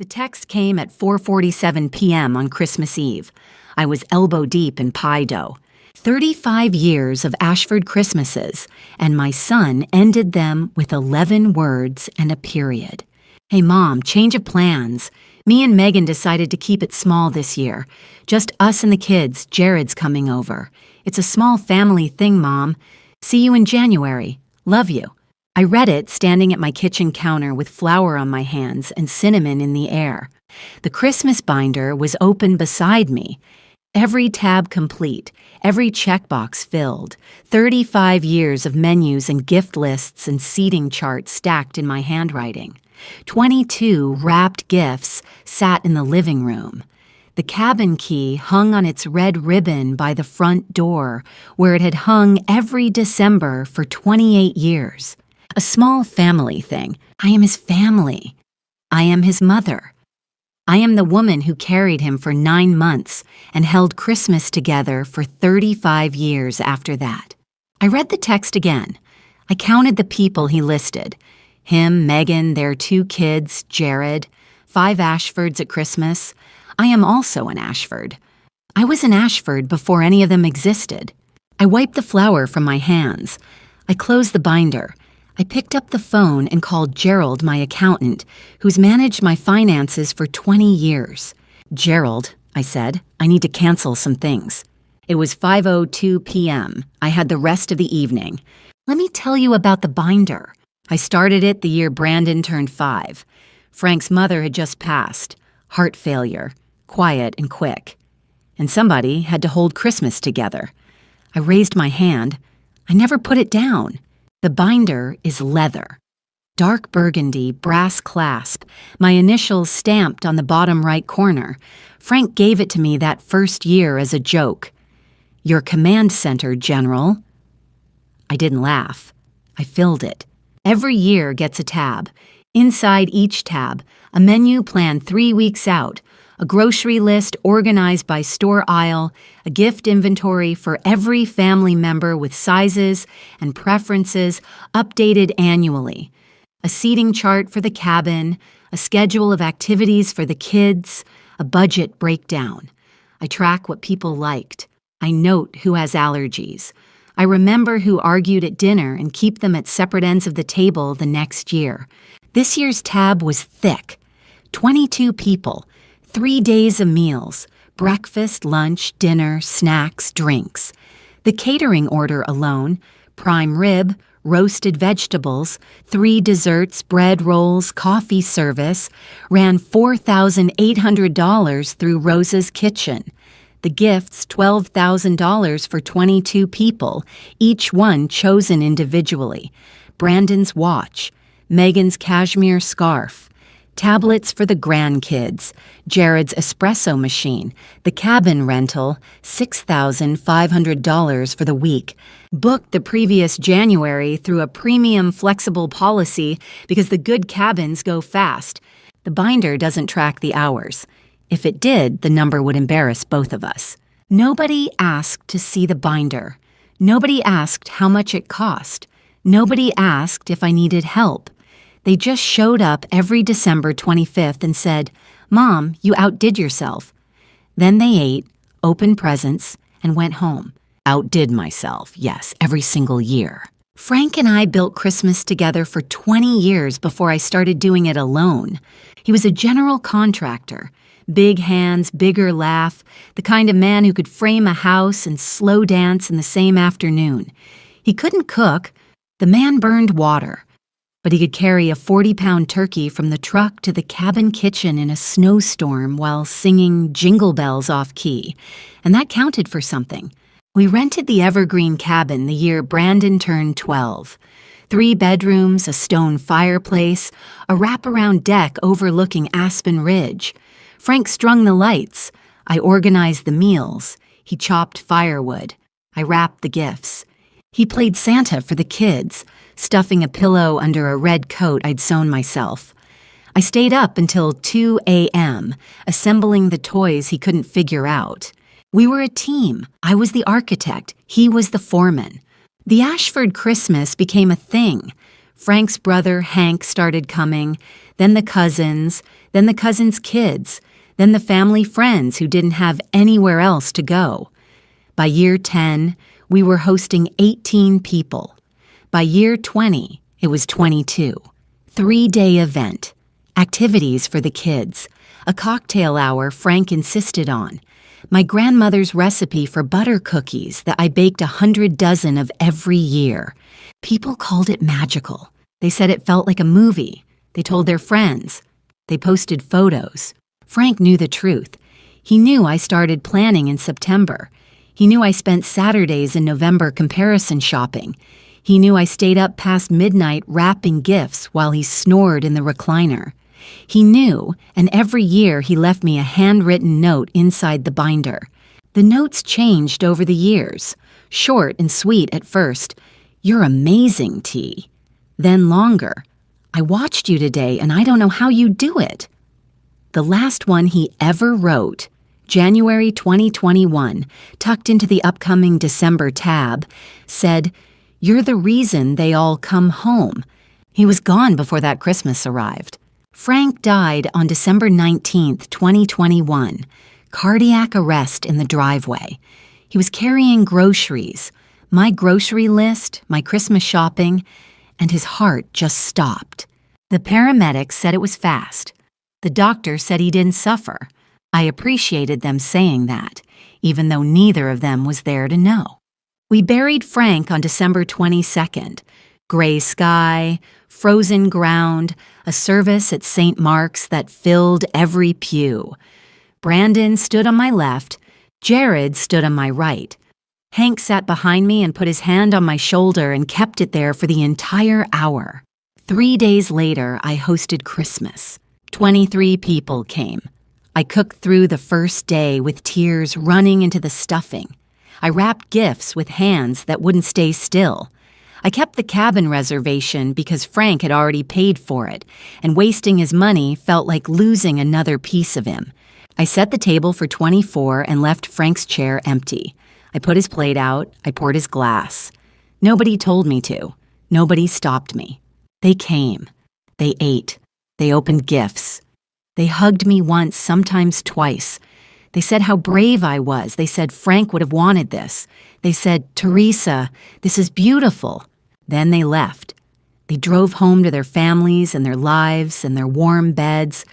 The text came at 4:47 p.m. on Christmas Eve. I was elbow deep in pie dough. 35 years of Ashford Christmases, and my son ended them with 11 words and a period. Hey, Mom, change of plans. Me and Megan decided to keep it small this year. Just us and the kids. Jared's coming over. It's a small family thing, Mom. See you in January. Love you. I read it standing at my kitchen counter with flour on my hands and cinnamon in the air. The Christmas binder was open beside me. Every tab complete, every checkbox filled, 35 years of menus and gift lists and seating charts stacked in my handwriting. 22 wrapped gifts sat in the living room. The cabin key hung on its red ribbon by the front door, where it had hung every December for 28 years. A small family thing. I am his family. I am his mother. I am the woman who carried him for 9 months and held Christmas together for 35 years after that. I read the text again. I counted the people he listed. Him, Megan, their 2 kids, Jared, 5 Ashfords at Christmas. I am also an Ashford. I was an Ashford before any of them existed. I wiped the flour from my hands. I closed the binder. I picked up the phone and called Gerald, my accountant, who's managed my finances for 20 years. Gerald, I said, I need to cancel some things. It was 5:02 p.m. I had the rest of the evening. Let me tell you about the binder. I started it the year Brandon turned 5. Frank's mother had just passed. Heart failure, quiet and quick. And somebody had to hold Christmas together. I raised my hand. I never put it down. The binder is leather. Dark burgundy, brass clasp, my initials stamped on the bottom right corner. Frank gave it to me that first year as a joke. Your command center, General. I didn't laugh. I filled it. Every year gets a tab. Inside each tab, a menu planned 3 weeks out, a grocery list organized by store aisle, a gift inventory for every family member with sizes and preferences updated annually, a seating chart for the cabin, a schedule of activities for the kids, a budget breakdown. I track what people liked. I note who has allergies. I remember who argued at dinner and keep them at separate ends of the table the next year. This year's tab was thick. 22 people, 3 days of meals, breakfast, lunch, dinner, snacks, drinks. The catering order alone, prime rib, roasted vegetables, 3 desserts, bread rolls, coffee service, ran $4,800 through Rosa's Kitchen. The gifts, $12,000 for 22 people, each one chosen individually. Brandon's watch, Megan's cashmere scarf, tablets for the grandkids, Jared's espresso machine, the cabin rental, $6,500 for the week, booked the previous January through a premium flexible policy because the good cabins go fast. The binder doesn't track the hours. If it did, the number would embarrass both of us. Nobody asked to see the binder. Nobody asked how much it cost. Nobody asked if I needed help. They just showed up every December 25th and said, Mom, you outdid yourself. Then they ate, opened presents, and went home. Outdid myself, yes, every single year. Frank and I built Christmas together for 20 years before I started doing it alone. He was a general contractor. Big hands, bigger laugh, the kind of man who could frame a house and slow dance in the same afternoon. He couldn't cook. The man burned water. But he could carry a 40-pound turkey from the truck to the cabin kitchen in a snowstorm while singing Jingle Bells off-key, and that counted for something. We rented the Evergreen cabin the year Brandon turned 12. 3 bedrooms, a stone fireplace, a wraparound deck overlooking Aspen Ridge. Frank strung the lights. I organized the meals. He chopped firewood. I wrapped the gifts. He played Santa for the kids, stuffing a pillow under a red coat I'd sewn myself. I stayed up until 2 a.m., assembling the toys he couldn't figure out. We were a team. I was the architect. He was the foreman. The Ashford Christmas became a thing. Frank's brother, Hank, started coming. then the cousins, then the cousins' kids, then the family friends who didn't have anywhere else to go. By year 10, we were hosting 18 people. By year 20, it was 22. 3-day event, activities for the kids, a cocktail hour Frank insisted on, my grandmother's recipe for butter cookies that I baked 100 dozen of every year. People called it magical. They said it felt like a movie. They told their friends. They posted photos. Frank knew the truth. He knew I started planning in September. He knew I spent Saturdays in November comparison shopping. He knew I stayed up past midnight wrapping gifts while he snored in the recliner. He knew, and every year he left me a handwritten note inside the binder. The notes changed over the years. Short and sweet at first. "You're amazing, T." Then longer. "I watched you today and I don't know how you do it." The last one he ever wrote, January 2021, tucked into the upcoming December tab, said, "You're the reason they all come home." He was gone before that Christmas arrived. Frank died on December 19th, 2021, cardiac arrest in the driveway. He was carrying groceries, my grocery list, my Christmas shopping, and his heart just stopped. The paramedics said it was fast. The doctor said he didn't suffer. I appreciated them saying that, even though neither of them was there to know. We buried Frank on December 22nd. Gray sky, frozen ground, a service at St. Mark's that filled every pew. Brandon stood on my left, Jared stood on my right. Hank sat behind me and put his hand on my shoulder and kept it there for the entire hour. 3 days later, I hosted Christmas. 23 people came. I cooked through the first day with tears running into the stuffing. I wrapped gifts with hands that wouldn't stay still. I kept the cabin reservation because Frank had already paid for it, and wasting his money felt like losing another piece of him. I set the table for 24 and left Frank's chair empty. I put his plate out, I poured his glass. Nobody told me to. Nobody stopped me. They came. They ate. They opened gifts. They hugged me once, sometimes twice. They said how brave I was. They said Frank would have wanted this. They said, "Teresa, this is beautiful." Then they left. They drove home to their families and their lives and their warm beds,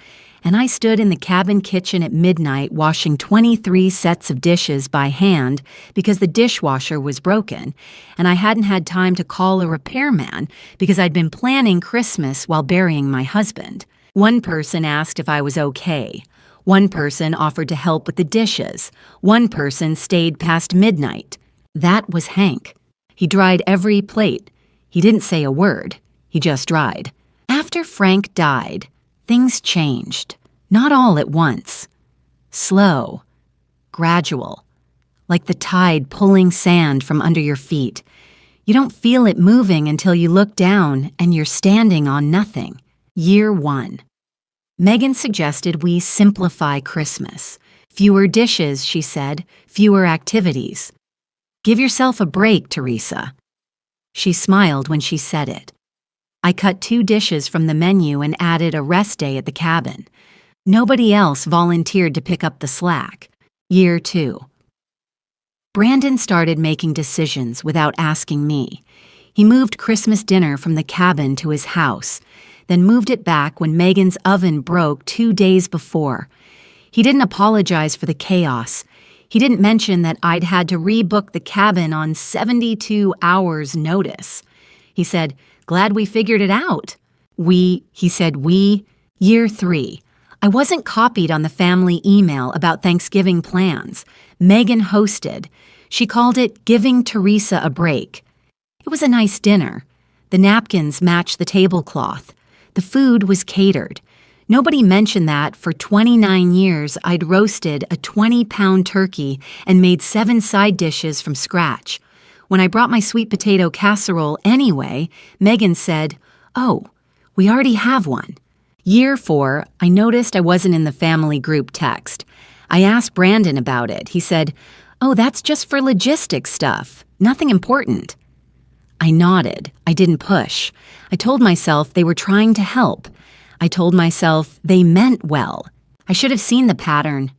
and I stood in the cabin kitchen at midnight washing 23 sets of dishes by hand because the dishwasher was broken, and I hadn't had time to call a repairman because I'd been planning Christmas while burying my husband. One person asked if I was okay. One person offered to help with the dishes. One person stayed past midnight. That was Hank. He dried every plate. He didn't say a word. He just dried. After Frank died, things changed. Not all at once. Slow. Gradual. Like the tide pulling sand from under your feet. You don't feel it moving until you look down and you're standing on nothing. Year 1. Megan suggested we simplify Christmas. Fewer dishes, she said, fewer activities. Give yourself a break, Teresa. She smiled when she said it. I cut 2 dishes from the menu and added a rest day at the cabin. Nobody else volunteered to pick up the slack. Year 2. Brandon started making decisions without asking me. He moved Christmas dinner from the cabin to his house, then moved it back when Megan's oven broke 2 days before. He didn't apologize for the chaos. He didn't mention that I'd had to rebook the cabin on 72 hours' notice. He said, "Glad we figured it out." He said we. Year 3. I wasn't copied on the family email about Thanksgiving plans. Megan hosted. She called it Giving Teresa a Break. It was a nice dinner. The napkins matched the tablecloth. The food was catered. Nobody mentioned that for 29 years I'd roasted a 20-pound turkey and made 7 side dishes from scratch. When I brought my sweet potato casserole anyway, Megan said, "Oh, we already have one." Year 4, I noticed I wasn't in the family group text. I asked Brandon about it. He said, "Oh, that's just for logistics stuff. Nothing important." I nodded. I didn't push. I told myself they were trying to help. I told myself they meant well. I should have seen the pattern.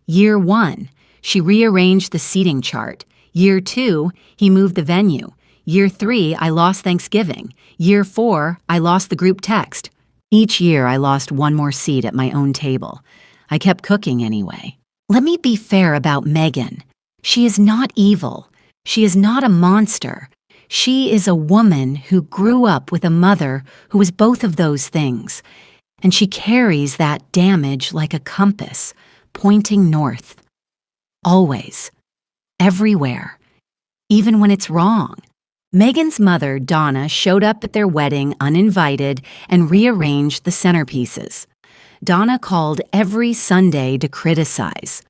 Year 1, she rearranged the seating chart. Year 2, he moved the venue. Year 3, I lost Thanksgiving. Year 4, I lost the group text. Each year, I lost one more seat at my own table. I kept cooking anyway. Let me be fair about Megan. She is not evil. She is not a monster. She is a woman who grew up with a mother who was both of those things, and she carries that damage like a compass, pointing north. Always. Everywhere. Even when it's wrong. Megan's mother, Donna, showed up at their wedding uninvited and rearranged the centerpieces. Donna called every Sunday to criticize.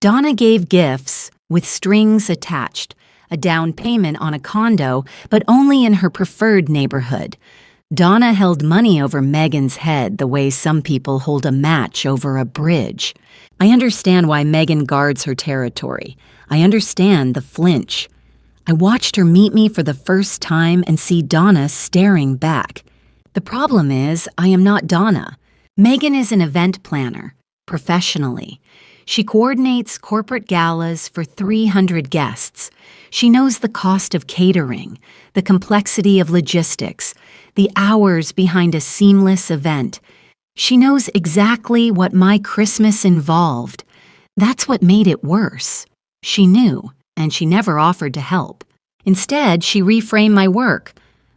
Donna gave gifts with strings attached, a down payment on a condo, but only in her preferred neighborhood. Donna held money over Megan's head the way some people hold a match over a bridge. I understand why Megan guards her territory. I understand the flinch. I watched her meet me for the first time and see Donna staring back. The problem is, I am not Donna. Megan is an event planner, professionally. She coordinates corporate galas for 300 guests. She knows the cost of catering, the complexity of logistics, the hours behind a seamless event. She knows exactly what my Christmas involved. That's what made it worse. She knew, and she never offered to help. Instead, she reframed my work.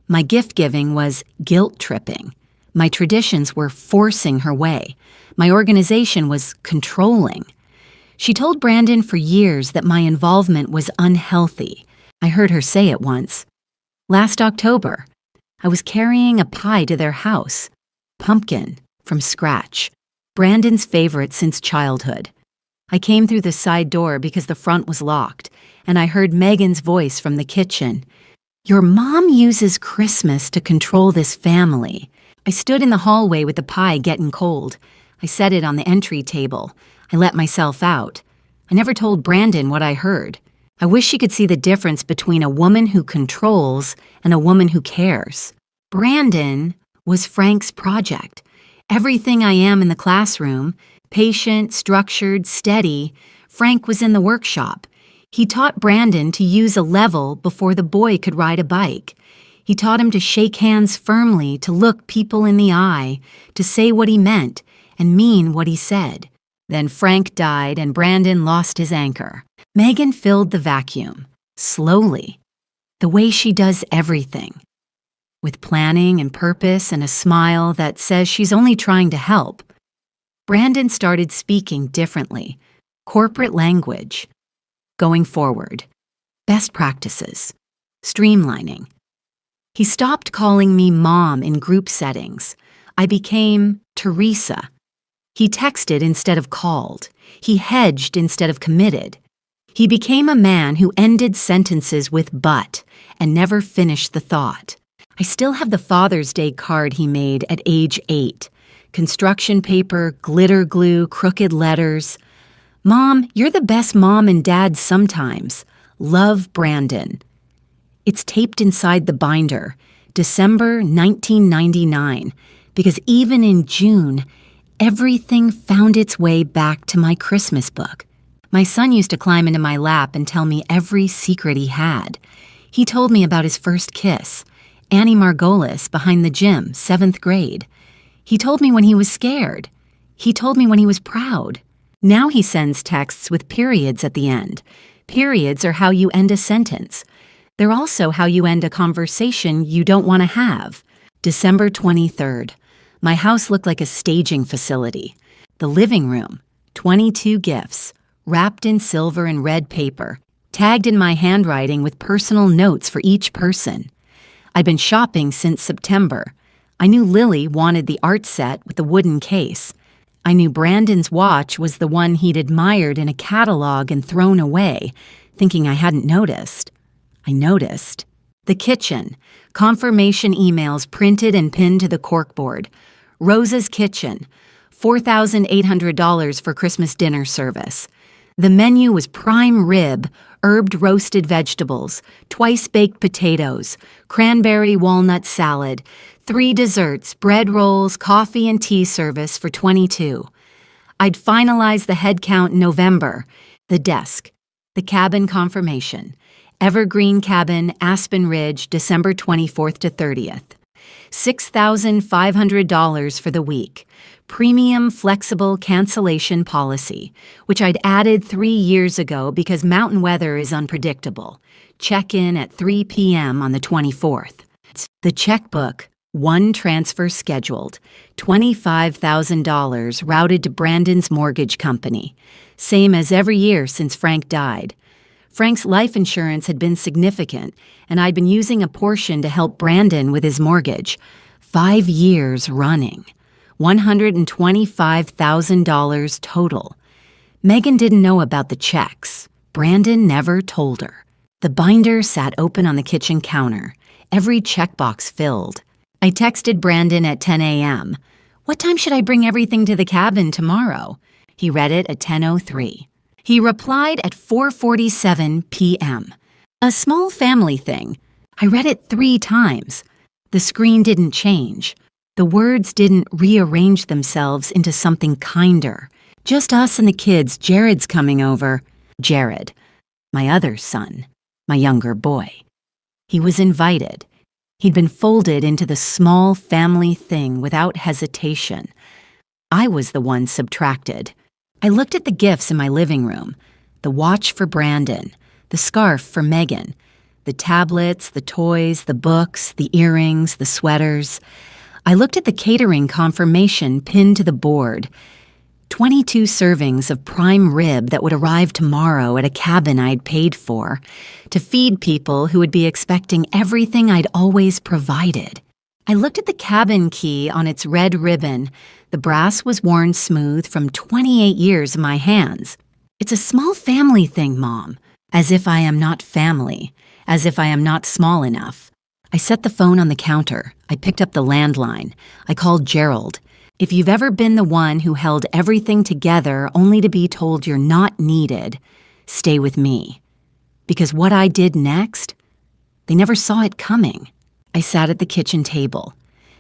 My gift-giving was guilt-tripping. My traditions were forcing her way. My organization was controlling. She told Brandon for years that my involvement was unhealthy. I heard her say it once. Last October, I was carrying a pie to their house. Pumpkin, from scratch. Brandon's favorite since childhood. I came through the side door because the front was locked, and I heard Megan's voice from the kitchen. Your mom uses Christmas to control this family. I stood in the hallway with the pie getting cold. I set it on the entry table. I let myself out. I never told Brandon what I heard. I wish he could see the difference between a woman who controls and a woman who cares. Brandon was Frank's project. Everything I am in the classroom, patient, structured, steady, Frank was in the workshop. He taught Brandon to use a level before the boy could ride a bike. He taught him to shake hands firmly, to look people in the eye, to say what he meant and mean what he said. Then Frank died and Brandon lost his anchor. Megan filled the vacuum, slowly, the way she does everything. With planning and purpose and a smile that says she's only trying to help. Brandon started speaking differently, corporate language. Going forward, best practices, streamlining. He stopped calling me mom in group settings. I became Teresa. He texted instead of called. He hedged instead of committed. He became a man who ended sentences with but and never finished the thought. I still have the Father's Day card he made at age 8. Construction paper, glitter glue, crooked letters. Mom, you're the best mom and dad sometimes. Love, Brandon. It's taped inside the binder, December 1999, because even in June, everything found its way back to my Christmas book. My son used to climb into my lap and tell me every secret he had. He told me about his first kiss, Annie Margolis behind the gym, 7th grade. He told me when he was scared. He told me when he was proud. Now he sends texts with periods at the end. Periods are how you end a sentence. They're also how you end a conversation you don't want to have. December 23rd. My house looked like a staging facility. The living room, 22 gifts, wrapped in silver and red paper, tagged in my handwriting with personal notes for each person. I'd been shopping since September. I knew Lily wanted the art set with the wooden case. I knew Brandon's watch was the one he'd admired in a catalog and thrown away, thinking I hadn't noticed. I noticed. The kitchen, confirmation emails printed and pinned to the corkboard. Rosa's Kitchen, $4,800 for Christmas dinner service. The menu was prime rib, herbed roasted vegetables, twice-baked potatoes, cranberry walnut salad, 3 desserts, bread rolls, coffee and tea service for 22. I'd finalize the head count in November. The desk. The cabin confirmation. Evergreen Cabin, Aspen Ridge, December 24th to 30th. $6,500 for the week. Premium flexible cancellation policy, which I'd added 3 years ago because mountain weather is unpredictable. Check-in at 3 p.m. on the 24th. The checkbook. 1 transfer scheduled. $25,000 routed to Brandon's mortgage company. Same as every year since Frank died. Frank's life insurance had been significant, and I'd been using a portion to help Brandon with his mortgage. 5 years running. $125,000 total. Megan didn't know about the checks. Brandon never told her. The binder sat open on the kitchen counter, every checkbox filled. I texted Brandon at 10 a.m. What time should I bring everything to the cabin tomorrow? He read it at 10:03. He replied at 4:47 p.m. A small family thing. I read it 3 times. The screen didn't change. The words didn't rearrange themselves into something kinder. Just us and the kids. Jared's coming over. Jared, my other son, my younger boy. He was invited. He'd been folded into the small family thing without hesitation. I was the one subtracted. I looked at the gifts in my living room. The watch for Brandon, the scarf for Megan, the tablets, the toys, the books, the earrings, the sweaters. I looked at the catering confirmation pinned to the board. 22 servings of prime rib that would arrive tomorrow at a cabin I'd paid for, to feed people who would be expecting everything I'd always provided. I looked at the cabin key on its red ribbon. The brass was worn smooth from 28 years of my hands. It's a small family thing, Mom. As if I am not family. As if I am not small enough. I set the phone on the counter. I picked up the landline. I called Gerald. If you've ever been the one who held everything together only to be told you're not needed, stay with me. Because what I did next, they never saw it coming. I sat at the kitchen table.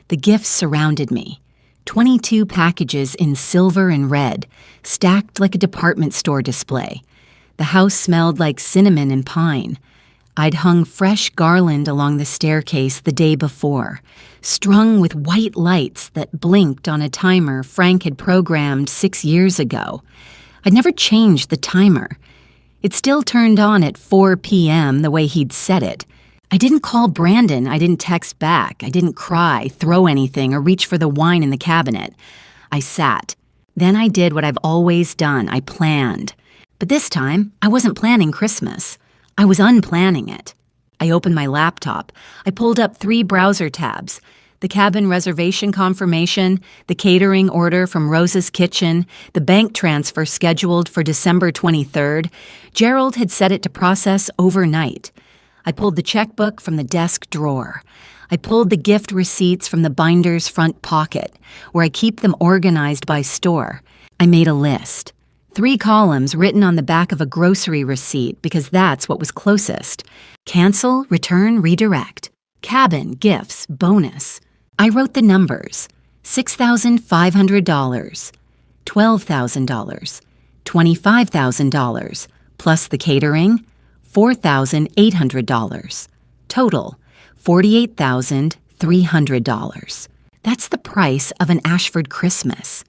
The gifts surrounded me. 22 packages in silver and red, stacked like a department store display. The house smelled like cinnamon and pine. I'd hung fresh garland along the staircase the day before, strung with white lights that blinked on a timer Frank had programmed 6 years ago. I'd never changed the timer. It still turned on at 4 p.m. the way he'd set it. I didn't call Brandon. I didn't text back. I didn't cry, throw anything, or reach for the wine in the cabinet. I sat. Then I did what I've always done. I planned. But this time, I wasn't planning Christmas. I was unplanning it. I opened my laptop. I pulled up 3 browser tabs. The cabin reservation confirmation, the catering order from Rosa's Kitchen, the bank transfer scheduled for December 23rd. Gerald had set it to process overnight. I pulled the checkbook from the desk drawer. I pulled the gift receipts from the binder's front pocket, where I keep them organized by store. I made a list. 3 columns written on the back of a grocery receipt because that's what was closest. Cancel, return, redirect. Cabin, gifts, bonus. I wrote the numbers. $6,500, $12,000, $25,000, plus the catering, $4,800. Total, $48,300. That's the price of an Ashford Christmas.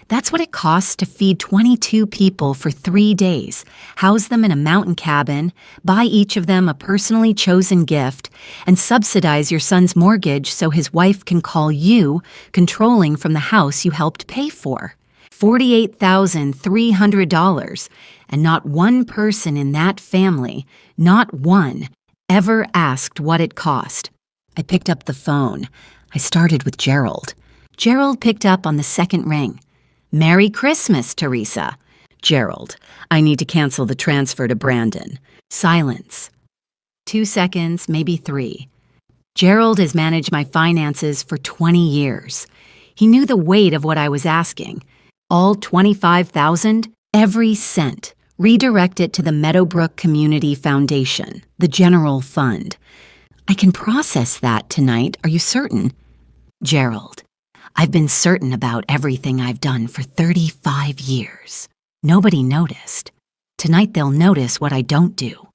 That's what it costs to feed 22 people for 3 days, house them in a mountain cabin, buy each of them a personally chosen gift, and subsidize your son's mortgage so his wife can call you controlling from the house you helped pay for. $48,300, and not one person in that family, not one, ever asked what it cost. I picked up the phone. I started with Gerald. Gerald picked up on the second ring. Merry Christmas, Teresa. Gerald, I need to cancel the transfer to Brandon. Silence. 2 seconds, maybe 3. Gerald has managed my finances for 20 years. He knew the weight of what I was asking. All $25,000, every cent. Redirect it to the Meadowbrook Community Foundation, the general fund. I can process that tonight, are you certain? Gerald, I've been certain about everything I've done for 35 years. Nobody noticed. Tonight they'll notice what I don't do.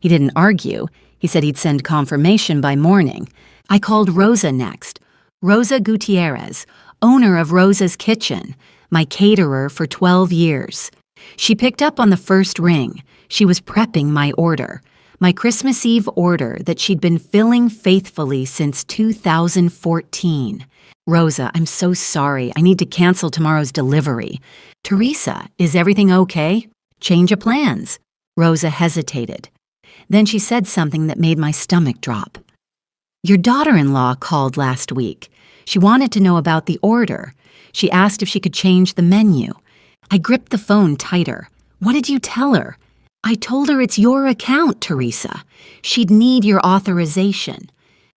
He didn't argue. He said he'd send confirmation by morning. I called Rosa next. Rosa Gutierrez, owner of Rosa's Kitchen, my caterer for 12 years. She picked up on the first ring. She was prepping my order, my Christmas Eve order that she'd been filling faithfully since 2014. Rosa, I'm so sorry. I need to cancel tomorrow's delivery. Teresa, is everything okay? Change of plans. Rosa hesitated. Then she said something that made my stomach drop. Your daughter-in-law called last week. She wanted to know about the order. She asked if she could change the menu. I gripped the phone tighter. What did you tell her? I told her it's your account, Teresa. She'd need your authorization.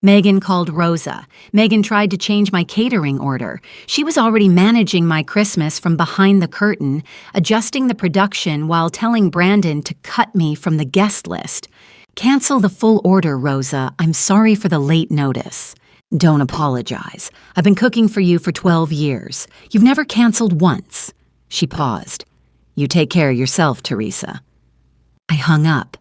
Megan called Rosa. Megan tried to change my catering order. She was already managing my Christmas from behind the curtain, adjusting the production while telling Brandon to cut me from the guest list. Cancel the full order, Rosa. I'm sorry for the late notice. Don't apologize. I've been cooking for you for 12 years. You've never canceled once. She paused. You take care of yourself, Teresa. I hung up.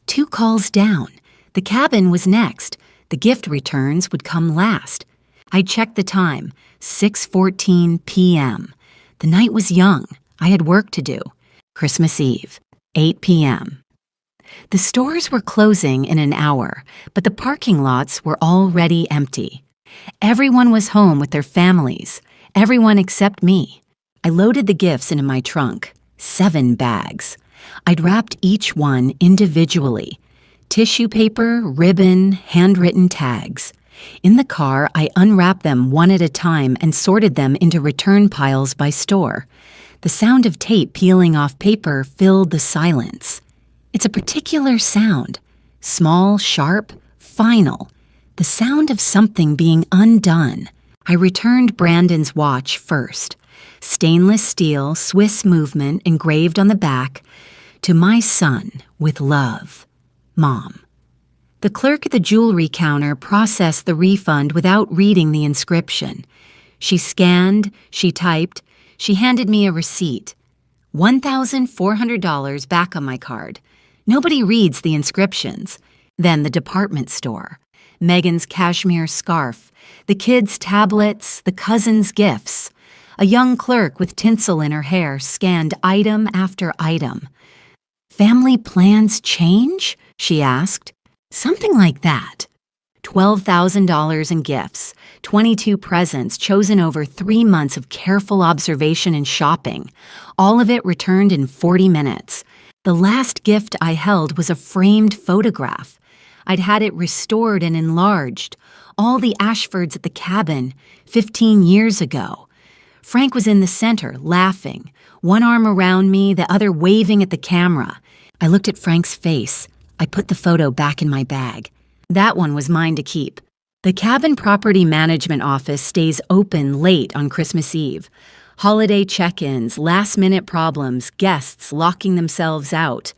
2 calls down. The cabin was next. The gift returns would come last. I checked the time, 6:14 p.m. The night was young. I had work to do. Christmas Eve, 8 p.m. The stores were closing in an hour, but the parking lots were already empty. Everyone was home with their families, everyone except me. I loaded the gifts into my trunk, 7 bags. I'd wrapped each one individually. Tissue paper, ribbon, handwritten tags. In the car, I unwrapped them one at a time and sorted them into return piles by store. The sound of tape peeling off paper filled the silence. It's a particular sound. Small, sharp, final. The sound of something being undone. I returned Brandon's watch first. Stainless steel, Swiss movement engraved on the back. To my son, with love. Mom. The clerk at the jewelry counter processed the refund without reading the inscription. She scanned, she typed, she handed me a receipt. $1,400 back on my card. Nobody reads the inscriptions. Then the department store. Megan's cashmere scarf, the kids' tablets, the cousins' gifts. A young clerk with tinsel in her hair scanned item after item. Family plans change? She asked. Something like that. $12,000 in gifts, 22 presents chosen over 3 months of careful observation and shopping. All of it returned in 40 minutes. The last gift I held was a framed photograph. I'd had it restored and enlarged. All the Ashfords at the cabin, 15 years ago. Frank was in the center, laughing, one arm around me, the other waving at the camera. I looked at Frank's face. I put the photo back in my bag. That one was mine to keep. The cabin property management office stays open late on Christmas Eve. Holiday check-ins, last-minute problems, guests locking themselves out.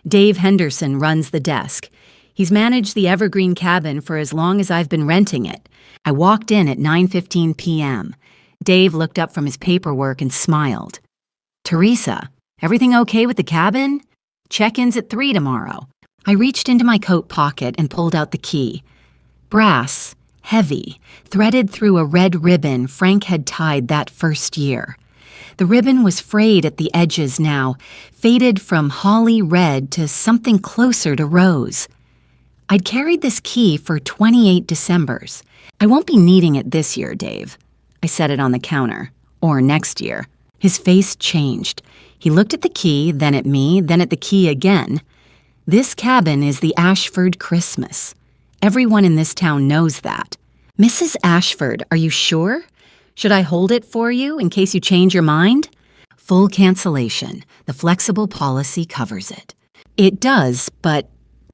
Dave Henderson runs the desk. He's managed the Evergreen cabin for as long as I've been renting it. I walked in at 9:15 p.m. Dave looked up from his paperwork and smiled. Teresa, everything okay with the cabin? Check-in's at 3 tomorrow. I reached into my coat pocket and pulled out the key. Brass, heavy, threaded through a red ribbon Frank had tied that first year. The ribbon was frayed at the edges now, faded from holly red to something closer to rose. I'd carried this key for 28 Decembers. I won't be needing it this year, Dave. I set it on the counter. Or next year. His face changed. He looked at the key, then at me, then at the key again. This cabin is the Ashford Christmas. Everyone in this town knows that. Mrs. Ashford, are you sure? Should I hold it for you in case you change your mind? Full cancellation. The flexible policy covers it. It does, but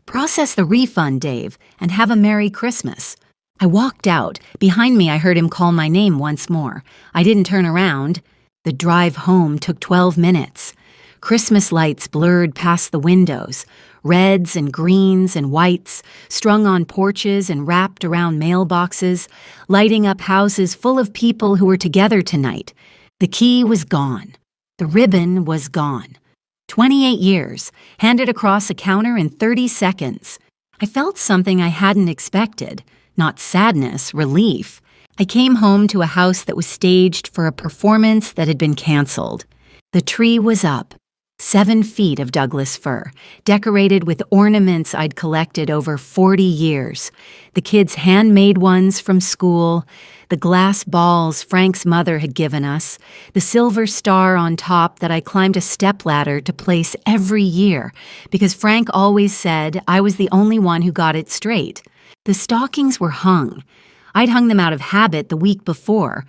process the refund, Dave, and have a Merry Christmas. I walked out. Behind me, I heard him call my name once more. I didn't turn around. The drive home took 12 minutes. Christmas lights blurred past the windows, reds and greens and whites, strung on porches and wrapped around mailboxes, lighting up houses full of people who were together tonight. The key was gone. The ribbon was gone. 28 years, handed across a counter in 30 seconds. I felt something I hadn't expected. Not sadness, relief. I came home to a house that was staged for a performance that had been canceled. The tree was up. 7 feet of Douglas fir, decorated with ornaments I'd collected over 40 years. The kids' handmade ones from school, the glass balls Frank's mother had given us, the silver star on top that I climbed a stepladder to place every year, because Frank always said I was the only one who got it straight. The stockings were hung. I'd hung them out of habit the week before.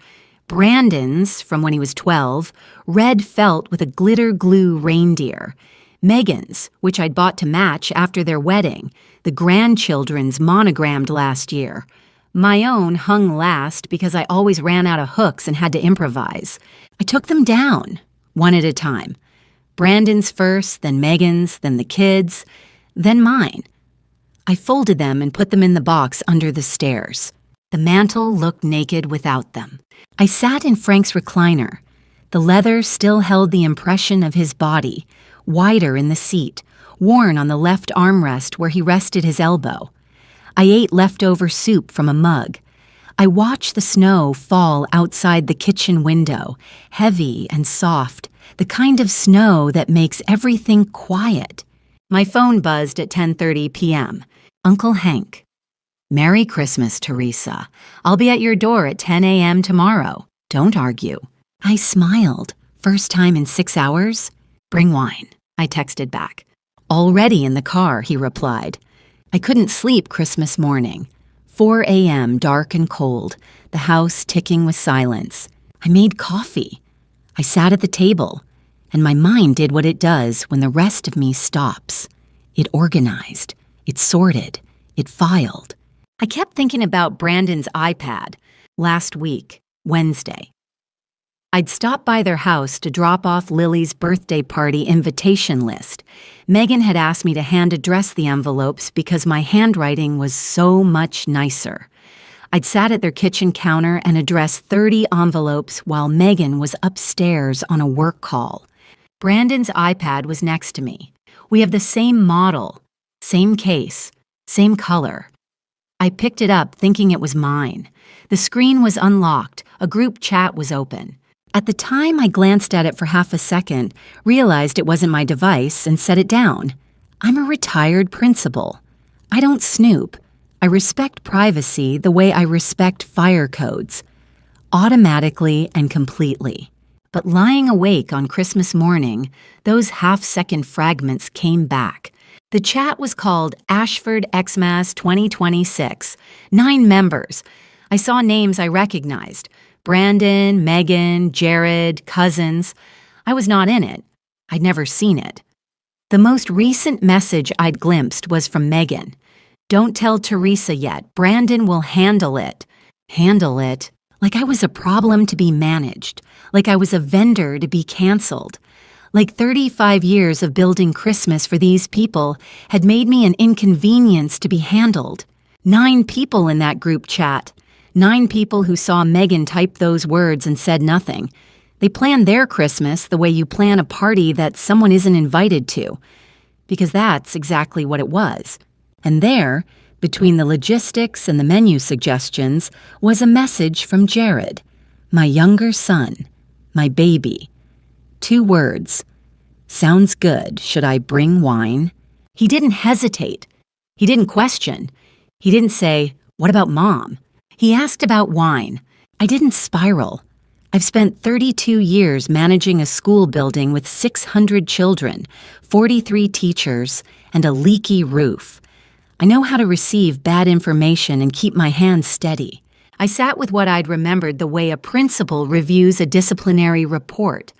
Brandon's, from when he was 12, red felt with a glitter glue reindeer. Megan's, which I'd bought to match after their wedding. The grandchildren's monogrammed last year. My own hung last because I always ran out of hooks and had to improvise. I took them down, one at a time. Brandon's first, then Megan's, then the kids', then mine. I folded them and put them in the box under the stairs. The mantel looked naked without them. I sat in Frank's recliner. The leather still held the impression of his body, wider in the seat, worn on the left armrest where he rested his elbow. I ate leftover soup from a mug. I watched the snow fall outside the kitchen window, heavy and soft, the kind of snow that makes everything quiet. My phone buzzed at 10:30 p.m. Uncle Hank. Merry Christmas, Teresa. I'll be at your door at 10 a.m. tomorrow. Don't argue. I smiled. First time in 6 hours? Bring wine, I texted back. Already in the car, he replied. I couldn't sleep Christmas morning. 4 a.m., dark and cold, the house ticking with silence. I made coffee. I sat at the table, and my mind did what it does when the rest of me stops. It organized. It sorted. It filed. I kept thinking about Brandon's iPad last week, Wednesday. I'd stopped by their house to drop off Lily's birthday party invitation list. Megan had asked me to hand address the envelopes because my handwriting was so much nicer. I'd sat at their kitchen counter and addressed 30 envelopes while Megan was upstairs on a work call. Brandon's iPad was next to me. We have the same model, same case, same color. I picked it up thinking it was mine. The screen was unlocked. A group chat was open. At the time, I glanced at it for half a second, realized it wasn't my device, and set it down. I'm a retired principal. I don't snoop. I respect privacy the way I respect fire codes. Automatically and completely. But lying awake on Christmas morning, those half-second fragments came back. The chat was called Ashford Xmas 2026. 9 members. I saw names I recognized. Brandon, Megan, Jared, cousins. I was not in it. I'd never seen it. The most recent message I'd glimpsed was from Megan. Don't tell Teresa yet. Brandon will handle it. Handle it? Like I was a problem to be managed. Like I was a vendor to be canceled. Like 35 years of building Christmas for these people had made me an inconvenience to be handled. 9 people in that group chat. 9 people who saw Megan type those words and said nothing. They planned their Christmas the way you plan a party that someone isn't invited to. Because that's exactly what it was. And there, between the logistics and the menu suggestions, was a message from Jared, my younger son, my baby. 2 words. Sounds good. Should I bring wine? He didn't hesitate. He didn't question. He didn't say, what about mom? He asked about wine. I didn't spiral. I've spent 32 years managing a school building with 600 children, 43 teachers, and a leaky roof. I know how to receive bad information and keep my hands steady. I sat with what I'd remembered the way a principal reviews a disciplinary report.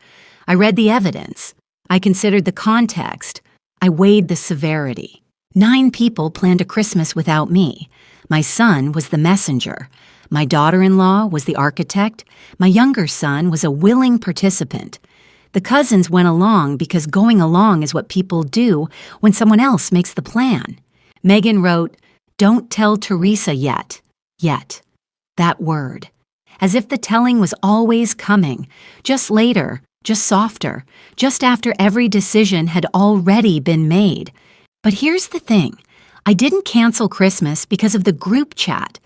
I read the evidence. I considered the context. I weighed the severity. 9 people planned a Christmas without me. My son was the messenger. My daughter-in-law was the architect. My younger son was a willing participant. The cousins went along because going along is what people do when someone else makes the plan. Megan wrote, "Don't tell Teresa yet. Yet." That word. As if the telling was always coming, just later, just softer, just after every decision had already been made. But here's the thing. I didn't cancel Christmas because of the group chat.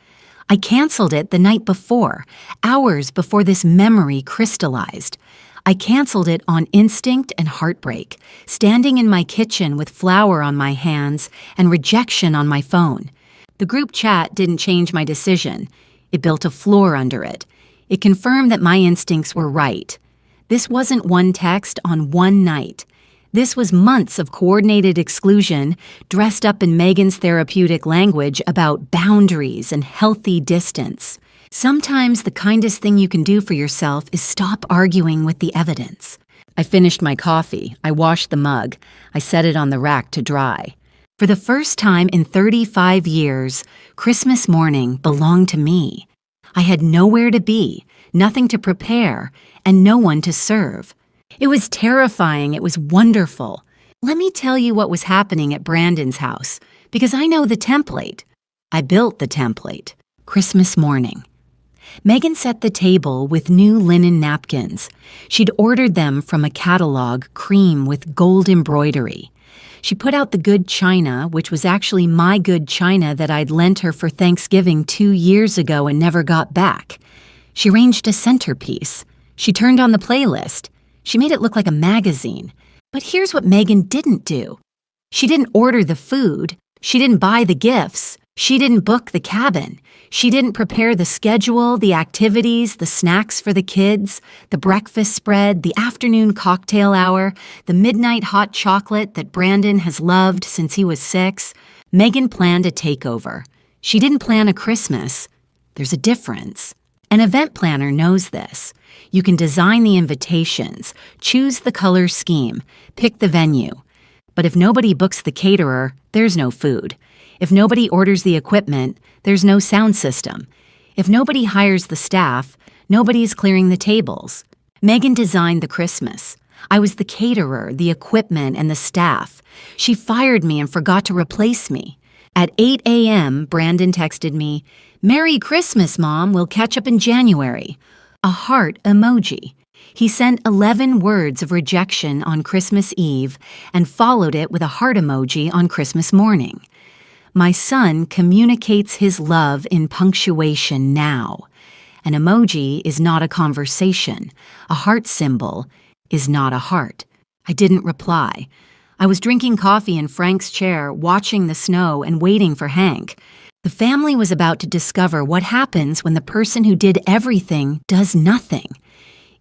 I canceled it the night before, hours before this memory crystallized. I canceled it on instinct and heartbreak, standing in my kitchen with flour on my hands and rejection on my phone. The group chat didn't change my decision. It built a floor under it. It confirmed that my instincts were right. This wasn't one text on one night. This was months of coordinated exclusion, dressed up in Megan's therapeutic language about boundaries and healthy distance. Sometimes the kindest thing you can do for yourself is stop arguing with the evidence. I finished my coffee. I washed the mug. I set it on the rack to dry. For the first time in 35 years, Christmas morning belonged to me. I had nowhere to be, nothing to prepare, and no one to serve. It was terrifying. It was wonderful. Let me tell you what was happening at Brandon's house, because I know the template. I built the template. Christmas morning. Megan set the table with new linen napkins. She'd ordered them from a catalog, cream with gold embroidery. She put out the good china, which was actually my good china that I'd lent her for Thanksgiving 2 years ago and never got back. She arranged a centerpiece. She turned on the playlist. She made it look like a magazine. But here's what Megan didn't do. She didn't order the food. She didn't buy the gifts. She didn't book the cabin. She didn't prepare the schedule, the activities, the snacks for the kids, the breakfast spread, the afternoon cocktail hour, the midnight hot chocolate that Brandon has loved since he was 6. Megan planned a takeover. She didn't plan a Christmas. There's a difference. An event planner knows this. You can design the invitations, choose the color scheme, pick the venue. But if nobody books the caterer, there's no food. If nobody orders the equipment, there's no sound system. If nobody hires the staff, nobody's clearing the tables. Megan designed the Christmas. I was the caterer, the equipment, and the staff. She fired me and forgot to replace me. At 8 a.m., Brandon texted me, "Merry Christmas, Mom. We'll catch up in January." A heart emoji. He sent 11 words of rejection on Christmas Eve and followed it with a heart emoji on Christmas morning. My son communicates his love in punctuation now. An emoji is not a conversation. A heart symbol is not a heart. I didn't reply. I was drinking coffee in Frank's chair, watching the snow and waiting for Hank. The family was about to discover what happens when the person who did everything does nothing.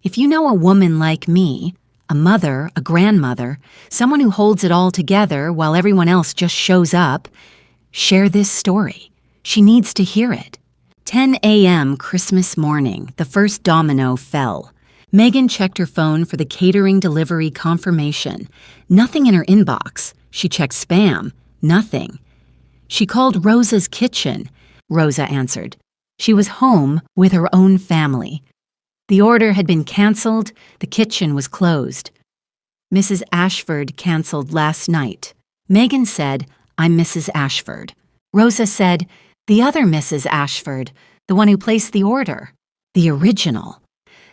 If you know a woman like me, a mother, a grandmother, someone who holds it all together while everyone else just shows up, share this story. She needs to hear it. 10 a.m. Christmas morning, the first domino fell. Megan checked her phone for the catering delivery confirmation. Nothing in her inbox. She checked spam. Nothing. She called Rosa's kitchen. Rosa answered. She was home with her own family. The order had been canceled. The kitchen was closed. Mrs. Ashford canceled last night. Megan said, "I'm Mrs. Ashford." Rosa said, "The other Mrs. Ashford, the one who placed the order. The original.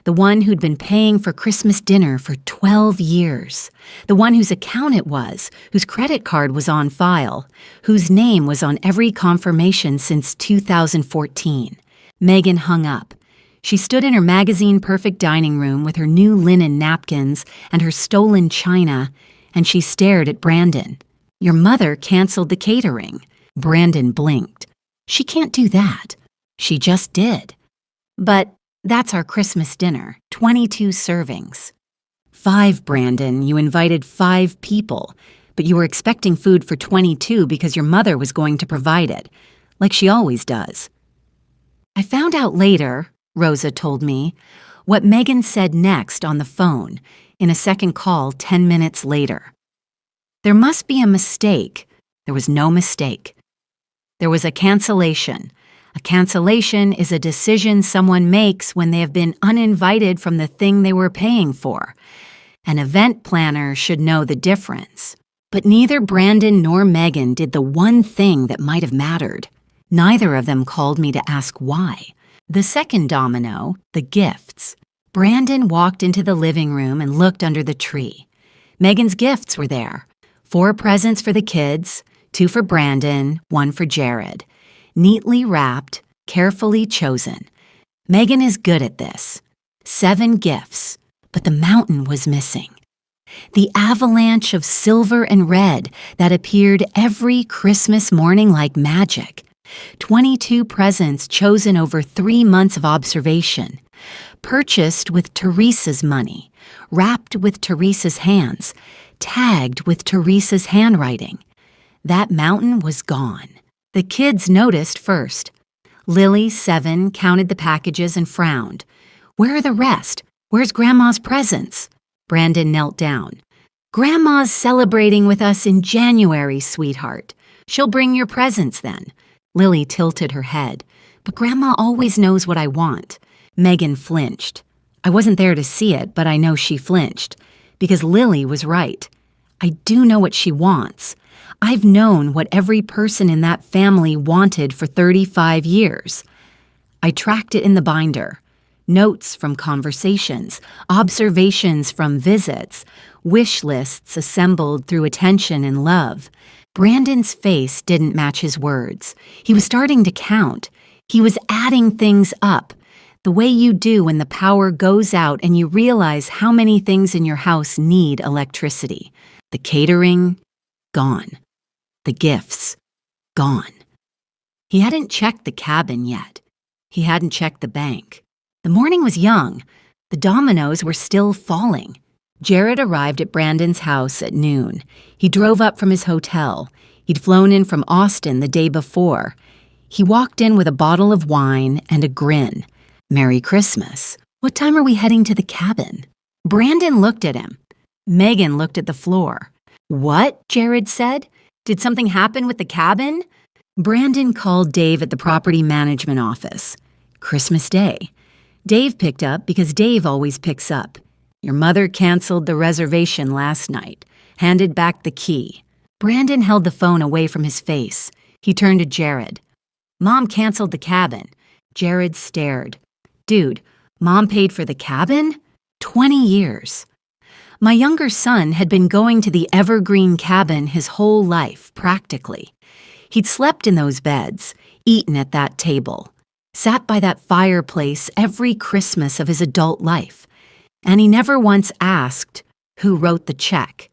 The one who'd been paying for Christmas dinner for 12 years. The one whose account it was, whose credit card was on file, whose name was on every confirmation since 2014. Megan hung up. She stood in her magazine-perfect dining room with her new linen napkins and her stolen china, and she stared at Brandon. "Your mother canceled the catering." Brandon blinked. "She can't do that." "She just did." "But that's our Christmas dinner, 22 servings." "5, Brandon. You invited 5 people, but you were expecting food for 22 because your mother was going to provide it, like she always does." I found out later, Rosa told me, what Megan said next on the phone in a second call 10 minutes later. There must be a mistake. There was no mistake. There was a cancellation. A cancellation is a decision someone makes when they have been uninvited from the thing they were paying for. An event planner should know the difference. But neither Brandon nor Megan did the one thing that might have mattered. Neither of them called me to ask why. The second domino, the gifts. Brandon walked into the living room and looked under the tree. Megan's gifts were there. 4 presents for the kids, 2 for Brandon, 1 for Jared. Neatly wrapped, carefully chosen. Megan is good at this. 7 gifts, but the mountain was missing. The avalanche of silver and red that appeared every Christmas morning like magic. 22 presents chosen over 3 months of observation. Purchased with Teresa's money, wrapped with Teresa's hands, tagged with Teresa's handwriting. That mountain was gone. The kids noticed first. Lily, 7, counted the packages and frowned. Where are the rest? Where's Grandma's presents? Brandon knelt down. Grandma's celebrating with us in January, sweetheart. She'll bring your presents then. Lily tilted her head. But Grandma always knows what I want. Megan flinched. I wasn't there to see it, but I know she flinched. Because Lily was right. I do know what she wants. I've known what every person in that family wanted for 35 years. I tracked it in the binder. Notes from conversations, observations from visits, wish lists assembled through attention and love. Brandon's face didn't match his words. He was starting to count. He was adding things up, the way you do when the power goes out and you realize how many things in your house need electricity. The catering, gone. The gifts, gone. He hadn't checked the cabin yet. He hadn't checked the bank. The morning was young. The dominoes were still falling. Jared arrived at Brandon's house at noon. He drove up from his hotel. He'd flown in from Austin the day before. He walked in with a bottle of wine and a grin. Merry Christmas. What time are we heading to the cabin? Brandon looked at him. Megan looked at the floor. What? Jared said. Did something happen with the cabin? Brandon called Dave at the property management office. Christmas Day. Dave picked up because Dave always picks up. Your mother canceled the reservation last night, handed back the key. Brandon held the phone away from his face. He turned to Jared. Mom canceled the cabin. Jared stared. Dude, Mom paid for the cabin? 20 years. My younger son had been going to the evergreen cabin his whole life, practically. He'd slept in those beds, eaten at that table, sat by that fireplace every Christmas of his adult life. And he never once asked who wrote the check.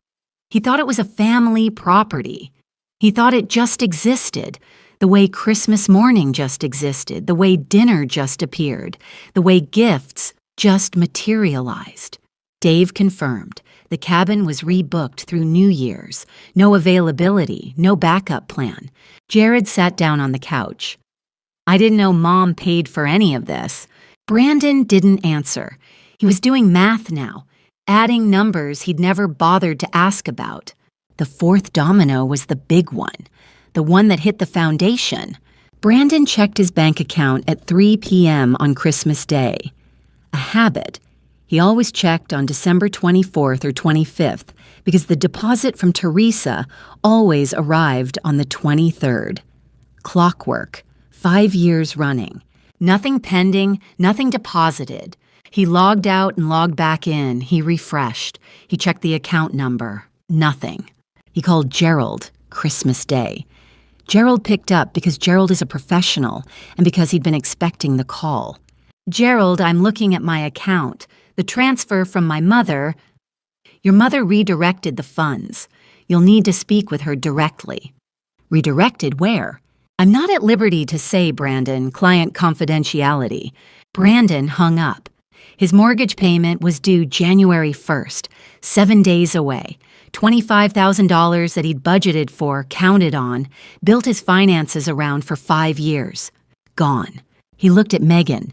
He thought it was a family property. He thought it just existed, the way Christmas morning just existed, the way dinner just appeared, the way gifts just materialized. Dave confirmed. The cabin was rebooked through New Year's. No availability, no backup plan. Jared sat down on the couch. I didn't know Mom paid for any of this. Brandon didn't answer. He was doing math now, adding numbers he'd never bothered to ask about. The 4th domino was the big one, the one that hit the foundation. Brandon checked his bank account at 3 p.m. on Christmas Day. A habit. He always checked on December 24th or 25th because the deposit from Teresa always arrived on the 23rd. Clockwork. 5 years running. Nothing pending, nothing deposited. He logged out and logged back in. He refreshed. He checked the account number. Nothing. He called Gerald, Christmas Day. Gerald picked up because Gerald is a professional and because he'd been expecting the call. Gerald, I'm looking at my account. The transfer from my mother. Your mother redirected the funds. You'll need to speak with her directly. Redirected where? I'm not at liberty to say, Brandon, client confidentiality. Brandon hung up. His mortgage payment was due January 1st, 7 days away. $25,000 that he'd budgeted for, counted on, built his finances around for 5 years. Gone. He looked at Megan.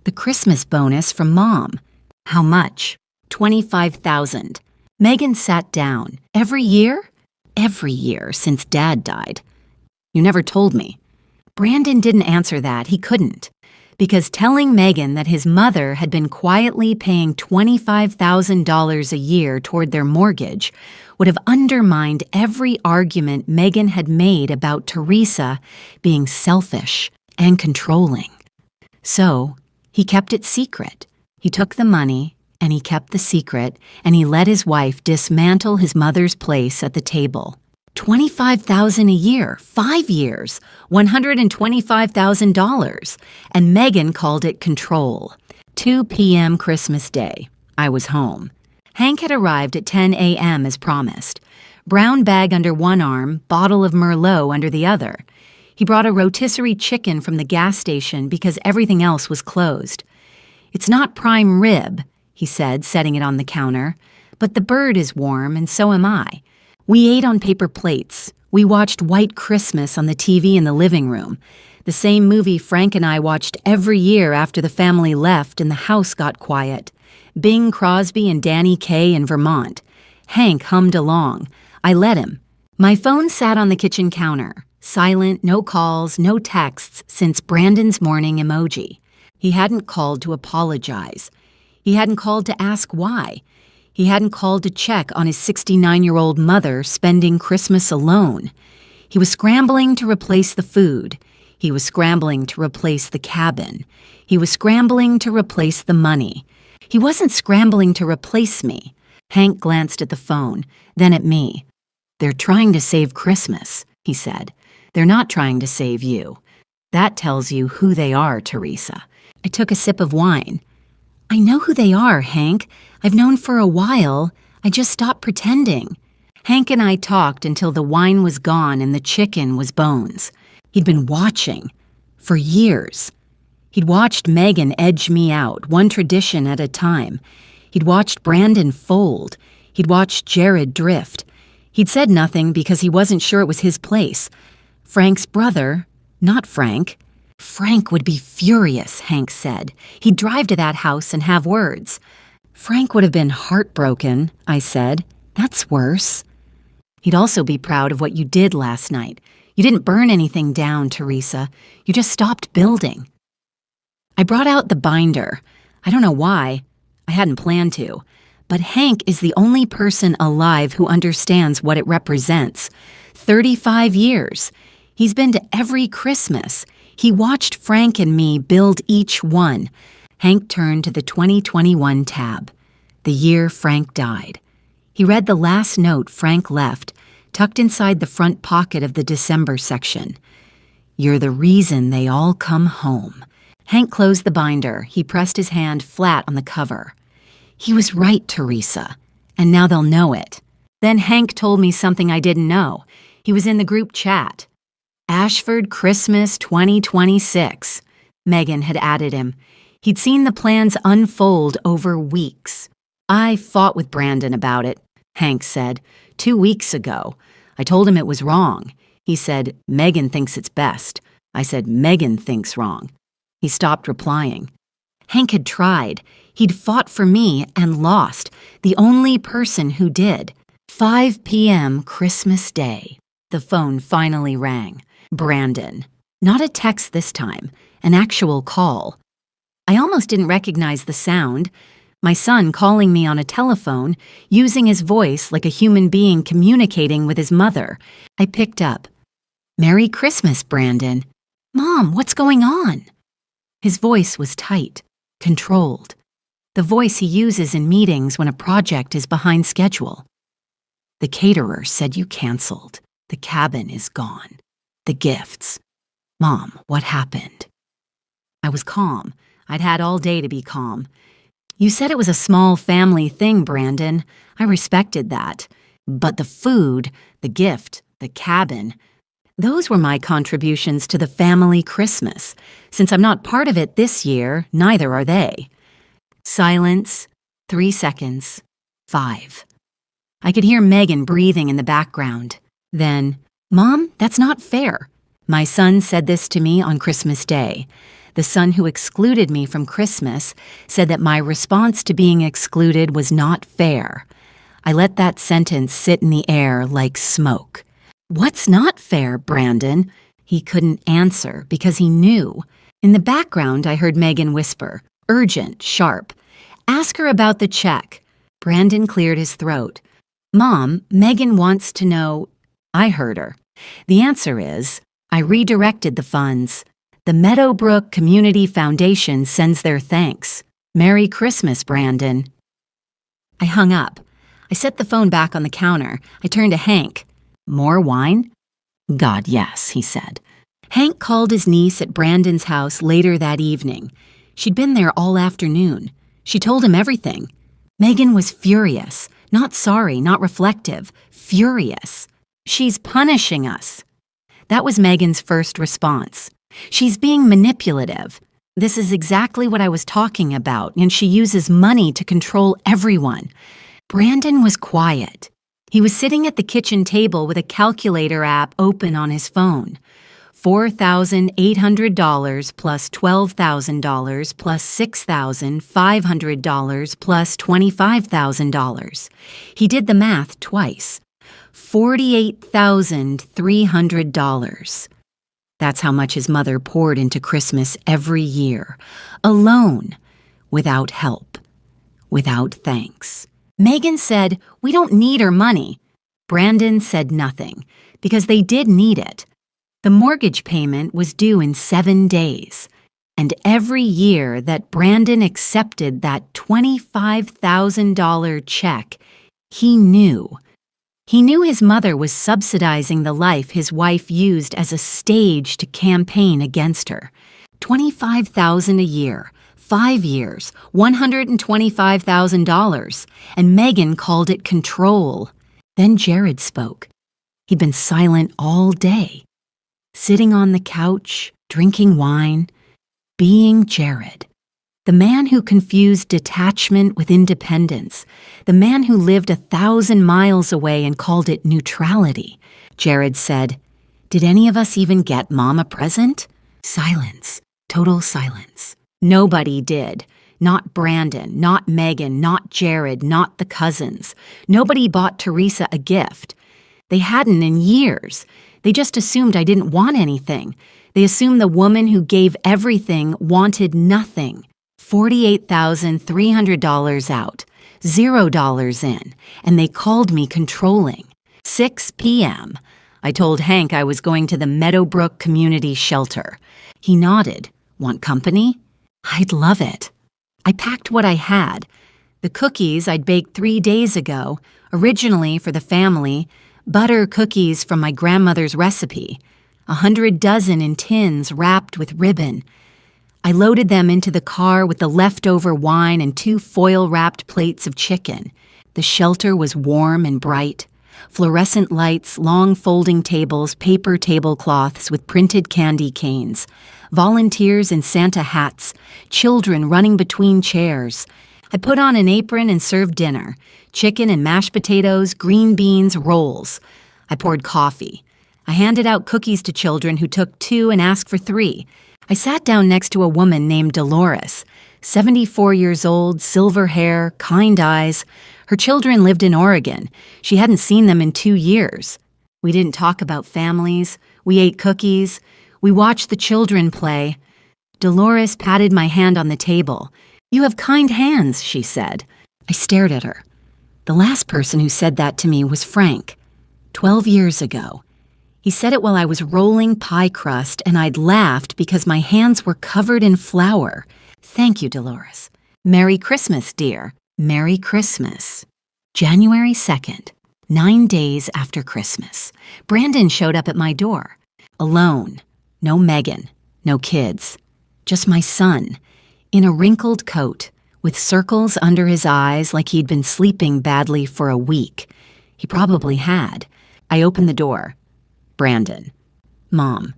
The Christmas bonus from Mom. How much? $25,000. Megan sat down. Every year? Every year since Dad died. You never told me. Brandon didn't answer that. He couldn't. because telling Megan that his mother had been quietly paying $25,000 a year toward their mortgage would have undermined every argument Megan had made about Teresa being selfish and controlling. So, he kept it secret. He took the money, and he kept the secret, and he let his wife dismantle his mother's place at the table. $25,000 a year, 5 years, $125,000, and Megan called it control. 2 p.m. Christmas Day. I was home. Hank had arrived at 10 a.m. as promised. Brown bag under one arm, bottle of Merlot under the other. He brought a rotisserie chicken from the gas station because everything else was closed. "It's not prime rib," he said, setting it on the counter, "but the bird is warm and so am I." We ate on paper plates. We watched White Christmas on the TV in the living room, the same movie Frank and I watched every year after the family left and the house got quiet. Bing Crosby and Danny Kaye in Vermont. Hank hummed along. I let him. My phone sat on the kitchen counter, silent, no calls, no texts since Brandon's morning emoji. He hadn't called to apologize. He hadn't called to ask why. He hadn't called to check on his 69-year-old mother spending Christmas alone. He was scrambling to replace the food. He was scrambling to replace the cabin. He was scrambling to replace the money. He wasn't scrambling to replace me. Hank glanced at the phone, then at me. "They're trying to save Christmas," he said. "They're not trying to save you. That tells you who they are, Teresa." I took a sip of wine. "I know who they are, Hank. I've known for a while. I just stopped pretending." Hank and I talked until the wine was gone and the chicken was bones. He'd been watching for years. He'd watched Megan edge me out, one tradition at a time. He'd watched Brandon fold. He'd watched Jared drift. He'd said nothing because he wasn't sure it was his place. Frank's brother, not Frank. Frank would be furious, Hank said. He'd drive to that house and have words. Frank would have been heartbroken, I said. That's worse. He'd also be proud of what you did last night. You didn't burn anything down, Teresa. You just stopped building. I brought out the binder. I don't know why. I hadn't planned to. But Hank is the only person alive who understands what it represents. 35 years. He's been to every Christmas. He watched Frank and me build each one. Hank turned to the 2021 tab, the year Frank died. He read the last note Frank left, tucked inside the front pocket of the December section. You're the reason they all come home. Hank closed the binder. He pressed his hand flat on the cover. He was right, Teresa, and now they'll know it. Then Hank told me something I didn't know. He was in the group chat. Ashford Christmas 2026. Megan had added him. He'd seen the plans unfold over weeks. I fought with Brandon about it, Hank said, 2 weeks ago. I told him it was wrong. He said, Megan thinks it's best. I said, Megan thinks wrong. He stopped replying. Hank had tried. He'd fought for me and lost, the only person who did. 5 p.m. Christmas Day. The phone finally rang. Brandon. Not a text this time, an actual call. I almost didn't recognize the sound. My son calling me on a telephone, using his voice like a human being communicating with his mother. I picked up. Merry Christmas, Brandon. Mom, what's going on? His voice was tight, controlled. The voice he uses in meetings when a project is behind schedule. The caterer said you canceled. The cabin is gone. The gifts. Mom, what happened? I was calm. I'd had all day to be calm. You said it was a small family thing, Brandon. I respected that. But the food, the gift, the cabin, those were my contributions to the family Christmas. Since I'm not part of it this year, neither are they. Silence. 3 seconds. 5. I could hear Megan breathing in the background. Then, Mom, that's not fair. My son said this to me on Christmas Day. The son who excluded me from Christmas said that my response to being excluded was not fair. I let that sentence sit in the air like smoke. What's not fair, Brandon? He couldn't answer because he knew. In the background, I heard Megan whisper, urgent, sharp. Ask her about the check. Brandon cleared his throat. Mom, Megan wants to know. I heard her. The answer is, I redirected the funds. The Meadowbrook Community Foundation sends their thanks. Merry Christmas, Brandon. I hung up. I set the phone back on the counter. I turned to Hank. More wine? God, yes, he said. Hank called his niece at Brandon's house later that evening. She'd been there all afternoon. She told him everything. Megan was furious. Not sorry, not reflective. Furious. She's punishing us. That was Megan's first response. She's being manipulative. This is exactly what I was talking about, and she uses money to control everyone. Brandon was quiet. He was sitting at the kitchen table with a calculator app open on his phone. $4,800 plus $12,000 plus $6,500 plus $25,000. He did the math twice. $48,300. That's how much his mother poured into Christmas every year, alone, without help, without thanks. Megan said, "We don't need her money." Brandon said nothing, because they did need it. The mortgage payment was due in 7 days, and every year that Brandon accepted that $25,000 check, he knew. He knew his mother was subsidizing the life his wife used as a stage to campaign against her. $25,000 a year, 5 years, $125,000, and Megan called it control. Then Jared spoke. He'd been silent all day, sitting on the couch, drinking wine, being Jared. The man who confused detachment with independence. The man who lived 1,000 miles away and called it neutrality. Jared said, "Did any of us even get Mom a present?" Silence. Total silence. Nobody did. Not Brandon, not Megan, not Jared, not the cousins. Nobody bought Teresa a gift. They hadn't in years. They just assumed I didn't want anything. They assumed the woman who gave everything wanted nothing. $48,300 out, $0 in, and they called me controlling. 6 p.m. I told Hank I was going to the Meadowbrook Community Shelter. He nodded. Want company? I'd love it. I packed what I had. The cookies I'd baked 3 days ago, originally for the family, butter cookies from my grandmother's recipe, 100 dozen in tins wrapped with ribbon. I loaded them into the car with the leftover wine and 2 foil-wrapped plates of chicken. The shelter was warm and bright. Fluorescent lights, long folding tables, paper tablecloths with printed candy canes, volunteers in Santa hats, children running between chairs. I put on an apron and served dinner, chicken and mashed potatoes, green beans, rolls. I poured coffee. I handed out cookies to children who took 2 and asked for 3. I sat down next to a woman named Dolores, 74 years old, silver hair, kind eyes. Her children lived in Oregon. She hadn't seen them in 2 years. We didn't talk about families. We ate cookies. We watched the children play. Dolores patted my hand on the table. "You have kind hands," she said. I stared at her. The last person who said that to me was Frank, 12 years ago. He said it while I was rolling pie crust, and I'd laughed because my hands were covered in flour. Thank you, Dolores. Merry Christmas, dear. Merry Christmas. January 2nd, 9 days after Christmas. Brandon showed up at my door. Alone. No Megan. No kids. Just my son. In a wrinkled coat, with circles under his eyes like he'd been sleeping badly for a week. He probably had. I opened the door. Brandon. Mom.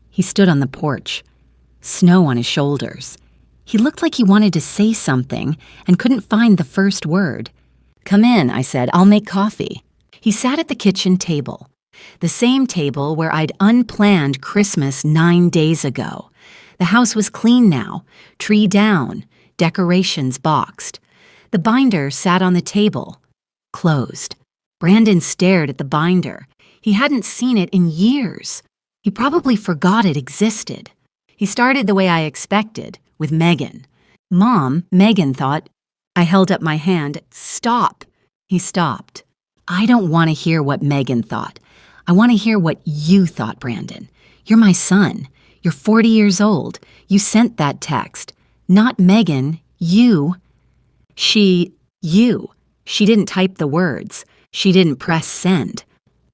He stood on the porch, snow on his shoulders. He looked like he wanted to say something and couldn't find the first word. "Come in," I said. "I'll make coffee." He sat at the kitchen table, the same table where I'd unplanned Christmas 9 days ago. The house was clean now, tree down, decorations boxed. The binder sat on the table, closed. Brandon stared at the binder. He hadn't seen it in years. He probably forgot it existed. He started the way I expected, with Megan. Mom, Megan thought. I held up my hand. Stop. He stopped. I don't want to hear what Megan thought. I want to hear what you thought, Brandon. You're my son. You're 40 years old. You sent that text. Not Megan, you. You. She didn't type the words. She didn't press send.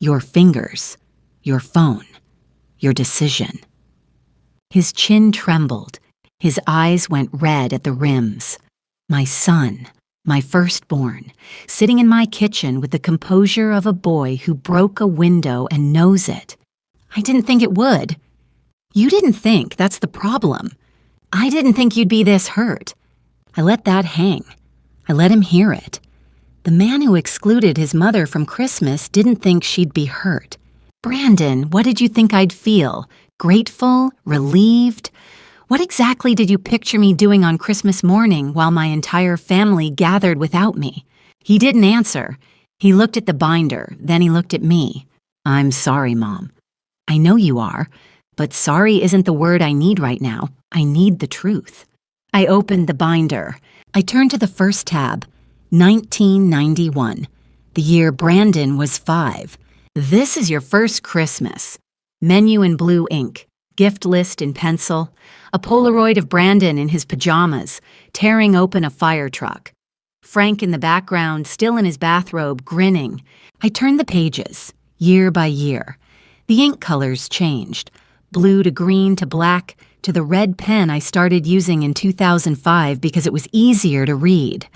Your fingers. Your phone. Your decision. His chin trembled. His eyes went red at the rims. My son, my firstborn, sitting in my kitchen with the composure of a boy who broke a window and knows it. I didn't think it would. You didn't think, that's the problem. I didn't think you'd be this hurt. I let that hang. I let him hear it. The man who excluded his mother from Christmas didn't think she'd be hurt. Brandon, what did you think I'd feel? Grateful? Relieved? What exactly did you picture me doing on Christmas morning while my entire family gathered without me? He didn't answer. He looked at the binder, then he looked at me. I'm sorry, Mom. I know you are, but sorry isn't the word I need right now. I need the truth. I opened the binder. I turned to the first tab, 1991, the year Brandon was 5. This is your first Christmas. Menu in blue ink, gift list in pencil, a Polaroid of Brandon in his pajamas, tearing open a fire truck. Frank in the background, still in his bathrobe, grinning. I turned the pages, year by year. The ink colors changed, blue to green to black, to the red pen I started using in 2005 because it was easier to read.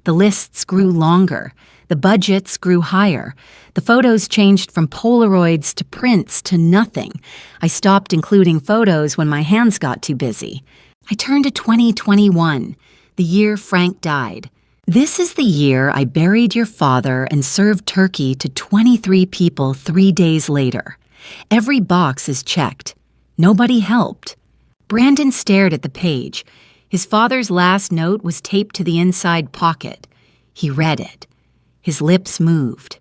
The lists grew longer. The budgets grew higher. The photos changed from Polaroids to prints to nothing. I stopped including photos when my hands got too busy. I turned to 2021, the year Frank died. This is the year I buried your father and served turkey to 23 people 3 days later. Every box is checked. Nobody helped. Brandon stared at the page. His father's last note was taped to the inside pocket. He read it. His lips moved.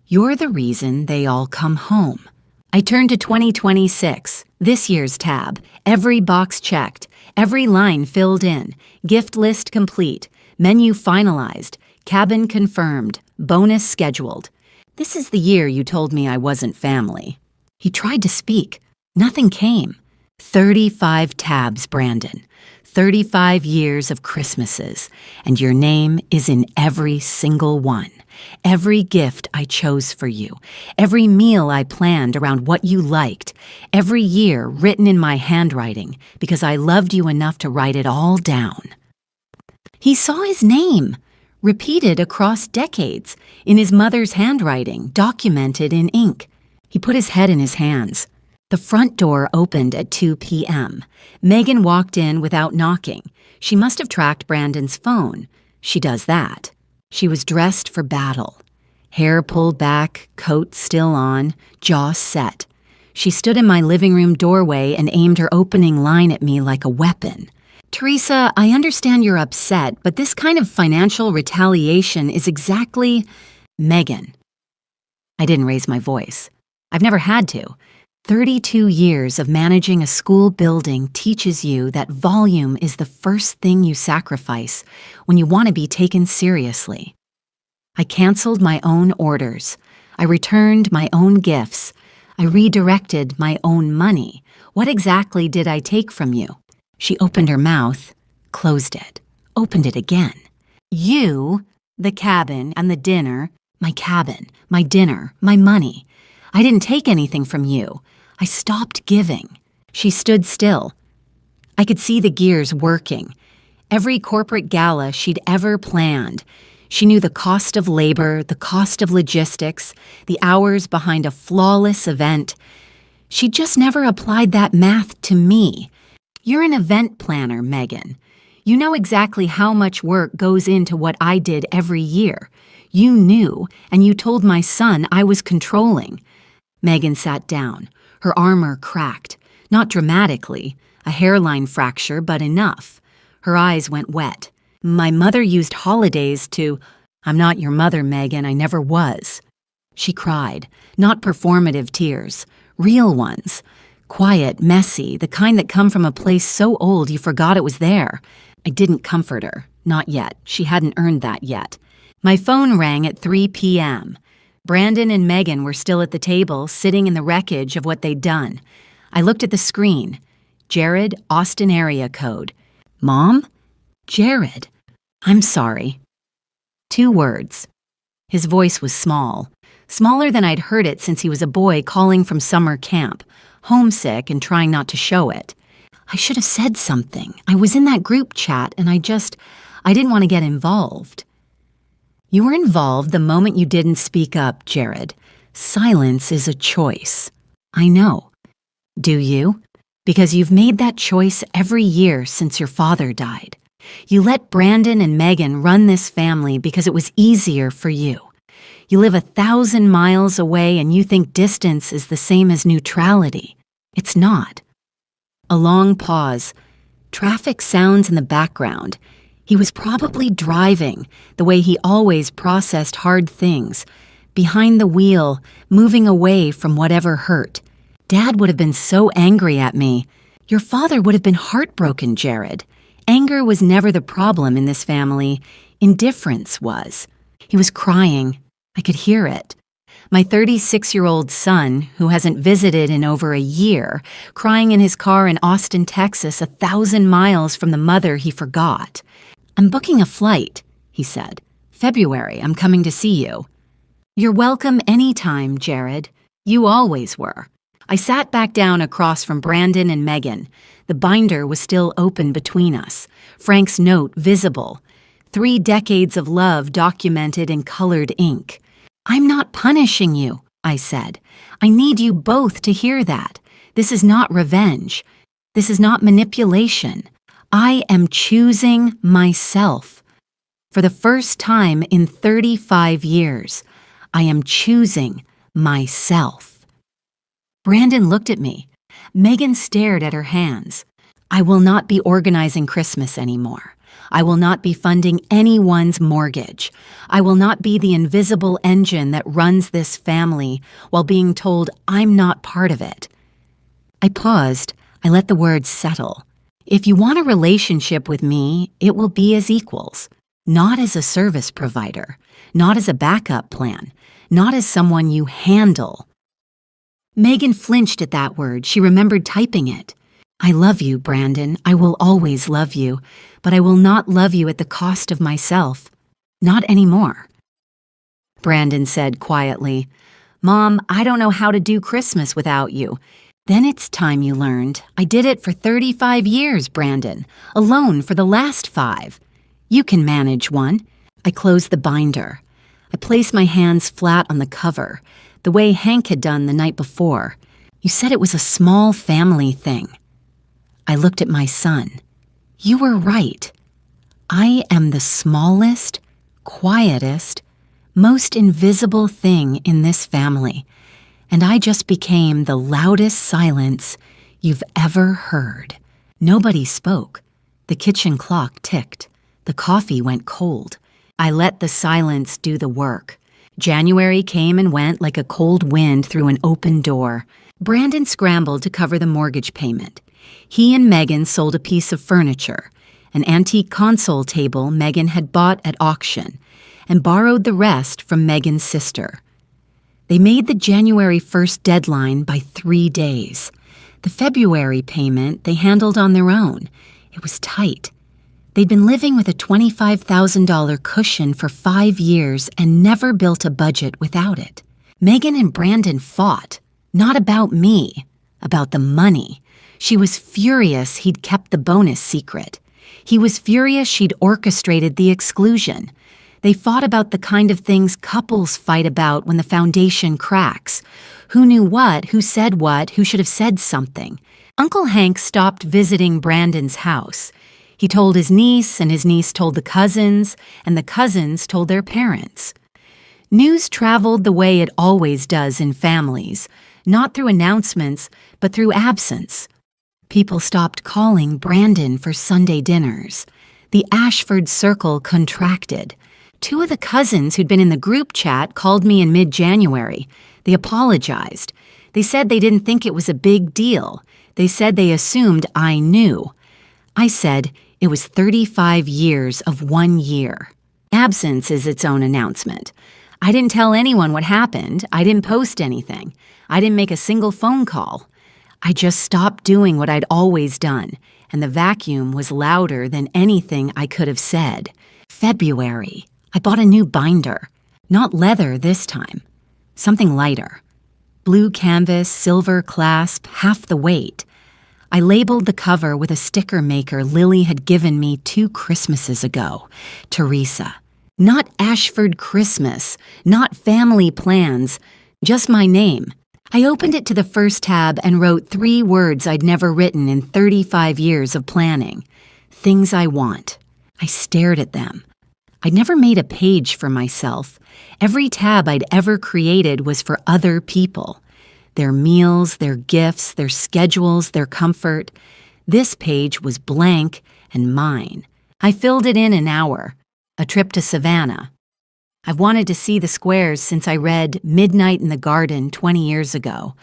You're the reason they all come home. I turned to 2026, this year's tab. Every box checked, every line filled in, gift list complete, menu finalized, cabin confirmed, bonus scheduled. This is the year you told me I wasn't family. He tried to speak. Nothing came. 35 tabs, Brandon. 35 years of Christmases, and your name is in every single one. Every gift I chose for you, every meal I planned around what you liked, every year written in my handwriting because I loved you enough to write it all down. He saw his name, repeated across decades, in his mother's handwriting, documented in ink. He put his head in his hands. The front door opened at 2 p.m. Megan walked in without knocking. She must have tracked Brandon's phone. She does that. She was dressed for battle. Hair pulled back, coat still on, jaw set. She stood in my living room doorway and aimed her opening line at me like a weapon. Teresa, I understand you're upset, but this kind of financial retaliation is exactly... Megan. I didn't raise my voice. I've never had to. 32 years of managing a school building teaches you that volume is the first thing you sacrifice when you want to be taken seriously. I canceled my own orders. I returned my own gifts. I redirected my own money. What exactly did I take from you? She opened her mouth, closed it, opened it again. You, the cabin and the dinner, my cabin, my dinner, my money. I didn't take anything from you. I stopped giving. She stood still. I could see the gears working. Every corporate gala she'd ever planned. She knew the cost of labor, the cost of logistics, the hours behind a flawless event. She just never applied that math to me. You're an event planner, Megan. You know exactly how much work goes into what I did every year. You knew, and you told my son I was controlling. Megan sat down. Her armor cracked, not dramatically, a hairline fracture, but enough. Her eyes went wet. My mother used holidays to... I'm not your mother, Megan, I never was. She cried, not performative tears, real ones. Quiet, messy, the kind that come from a place so old you forgot it was there. I didn't comfort her. Not yet. She hadn't earned that yet. My phone rang at 3 p.m. Brandon and Megan were still at the table, sitting in the wreckage of what they'd done. I looked at the screen. Jared, Austin area code. Mom? Jared. I'm sorry. 2 words. His voice was small. Smaller than I'd heard it since he was a boy calling from summer camp, homesick and trying not to show it. I should have said something. I was in that group chat and I didn't want to get involved. You were involved the moment you didn't speak up, Jared. Silence is a choice. I know. Do you? Because you've made that choice every year since your father died. You let Brandon and Megan run this family because it was easier for you. You live 1,000 miles away and you think distance is the same as neutrality. It's not. A long pause. Traffic sounds in the background. He was probably driving, the way he always processed hard things, behind the wheel, moving away from whatever hurt. Dad would have been so angry at me. Your father would have been heartbroken, Jared. Anger was never the problem in this family. Indifference was. He was crying. I could hear it. My 36-year-old son, who hasn't visited in over a year, crying in his car in Austin, Texas, 1,000 miles from the mother he forgot. I'm booking a flight, he said. February, I'm coming to see you. You're welcome anytime, Jared. You always were. I sat back down across from Brandon and Megan. The binder was still open between us, Frank's note visible. 3 decades of love documented in colored ink. I'm not punishing you, I said. I need you both to hear that. This is not revenge. This is not manipulation. I am choosing myself. For the first time in 35 years, I am choosing myself. Brandon looked at me. Megan stared at her hands. I will not be organizing Christmas anymore. I will not be funding anyone's mortgage. I will not be the invisible engine that runs this family while being told I'm not part of it. I paused. I let the words settle. If you want a relationship with me, it will be as equals, not as a service provider, not as a backup plan, not as someone you handle. Megan flinched at that word. She remembered typing it. I love you, Brandon. I will always love you, but I will not love you at the cost of myself. Not anymore. Brandon said quietly, Mom, I don't know how to do Christmas without you. Then it's time you learned. I did it for 35 years, Brandon, alone for the last 5. You can manage one. I closed the binder. I placed my hands flat on the cover, the way Hank had done the night before. You said it was a small family thing. I looked at my son. You were right. I am the smallest, quietest, most invisible thing in this family, and I just became the loudest silence you've ever heard. Nobody spoke. The kitchen clock ticked. The coffee went cold. I let the silence do the work. January came and went like a cold wind through an open door. Brandon scrambled to cover the mortgage payment. He and Megan sold a piece of furniture, an antique console table Megan had bought at auction, and borrowed the rest from Megan's sister. They made the January 1st deadline by 3 days. The February payment they handled on their own. It was tight. They'd been living with a $25,000 cushion for 5 years and never built a budget without it. Megan and Brandon fought, not about me, about the money. She was furious he'd kept the bonus secret. He was furious she'd orchestrated the exclusion. They fought about the kind of things couples fight about when the foundation cracks. Who knew what, who said what, who should have said something. Uncle Hank stopped visiting Brandon's house. He told his niece, and his niece told the cousins, and the cousins told their parents. News traveled the way it always does in families, not through announcements, but through absence. People stopped calling Brandon for Sunday dinners. The Ashford circle contracted. 2 of the cousins who'd been in the group chat called me in mid-January. They apologized. They said they didn't think it was a big deal. They said they assumed I knew. I said it was 35 years of 1 year. Absence is its own announcement. I didn't tell anyone what happened. I didn't post anything. I didn't make a single phone call. I just stopped doing what I'd always done, and the vacuum was louder than anything I could have said. February. I bought a new binder. Not leather this time. Something lighter. Blue canvas, silver clasp, half the weight. I labeled the cover with a sticker maker Lily had given me 2 Christmases ago. Teresa. Not Ashford Christmas, not family plans, just my name. I opened it to the first tab and wrote 3 words I'd never written in 35 years of planning. Things I want. I stared at them. I'd never made a page for myself. Every tab I'd ever created was for other people. Their meals, their gifts, their schedules, their comfort. This page was blank and mine. I filled it in an hour. A trip to Savannah. I've wanted to see the squares since I read Midnight in the Garden 20 years ago.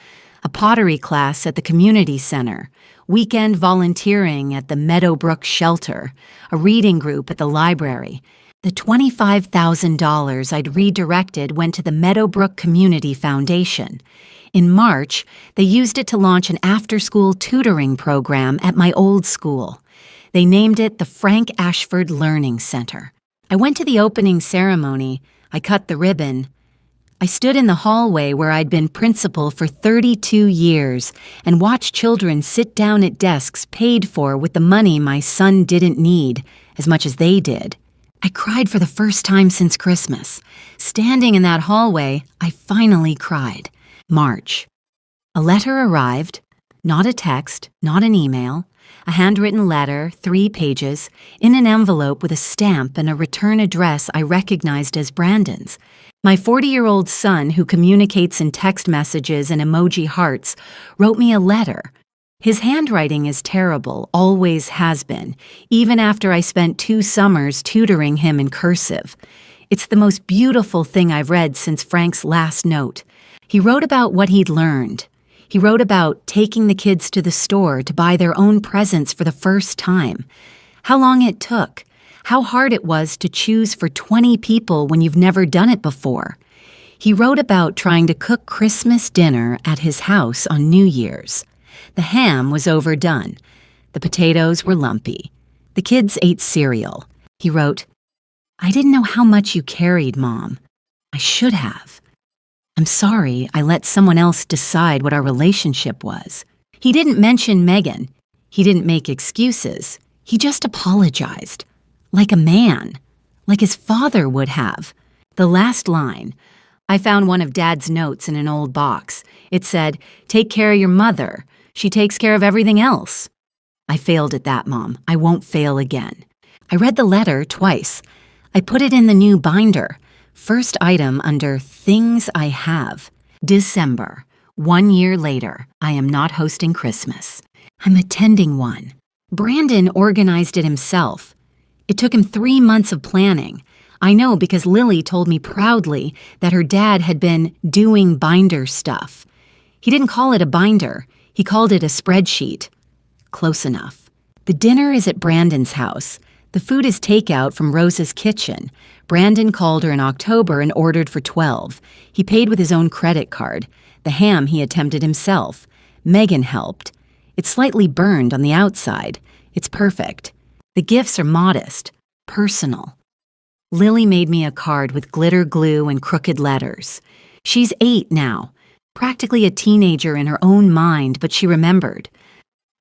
A pottery class at the community center. Weekend volunteering at the Meadowbrook shelter. A reading group at the library. The $25,000 I'd redirected went to the Meadowbrook Community Foundation. In March, they used it to launch an after-school tutoring program at my old school. They named it the Frank Ashford Learning Center. I went to the opening ceremony. I cut the ribbon. I stood in the hallway where I'd been principal for 32 years and watched children sit down at desks paid for with the money my son didn't need as much as they did. I cried for the first time since Christmas. Standing in that hallway, I finally cried. March. A letter arrived, not a text, not an email, a handwritten letter, 3 pages, in an envelope with a stamp and a return address I recognized as Brandon's. My 40-year-old son, who communicates in text messages and emoji hearts, wrote me a letter. His handwriting is terrible, always has been, even after I spent 2 summers tutoring him in cursive. It's the most beautiful thing I've read since Frank's last note. He wrote about what he'd learned. He wrote about taking the kids to the store to buy their own presents for the first time. How long it took. How hard it was to choose for 20 people when you've never done it before. He wrote about trying to cook Christmas dinner at his house on New Year's. The ham was overdone. The potatoes were lumpy. The kids ate cereal. He wrote, "I didn't know how much you carried, Mom. I should have. I'm sorry I let someone else decide what our relationship was." He didn't mention Megan. He didn't make excuses. He just apologized. Like a man. Like his father would have. The last line. I found one of Dad's notes in an old box. It said, "Take care of your mother. She takes care of everything else." I failed at that, Mom. I won't fail again. I read the letter twice. I put it in the new binder. First item under Things I Have. December. 1 year later, I am not hosting Christmas. I'm attending one. Brandon organized it himself. It took him 3 months of planning. I know because Lily told me proudly that her dad had been doing binder stuff. He didn't call it a binder. He called it a spreadsheet. Close enough. The dinner is at Brandon's house. The food is takeout from Rosa's kitchen. Brandon called her in October and ordered for 12. He paid with his own credit card. The ham he attempted himself. Megan helped. It's slightly burned on the outside. It's perfect. The gifts are modest, personal. Lily made me a card with glitter glue and crooked letters. She's 8 now, practically a teenager in her own mind, but she remembered.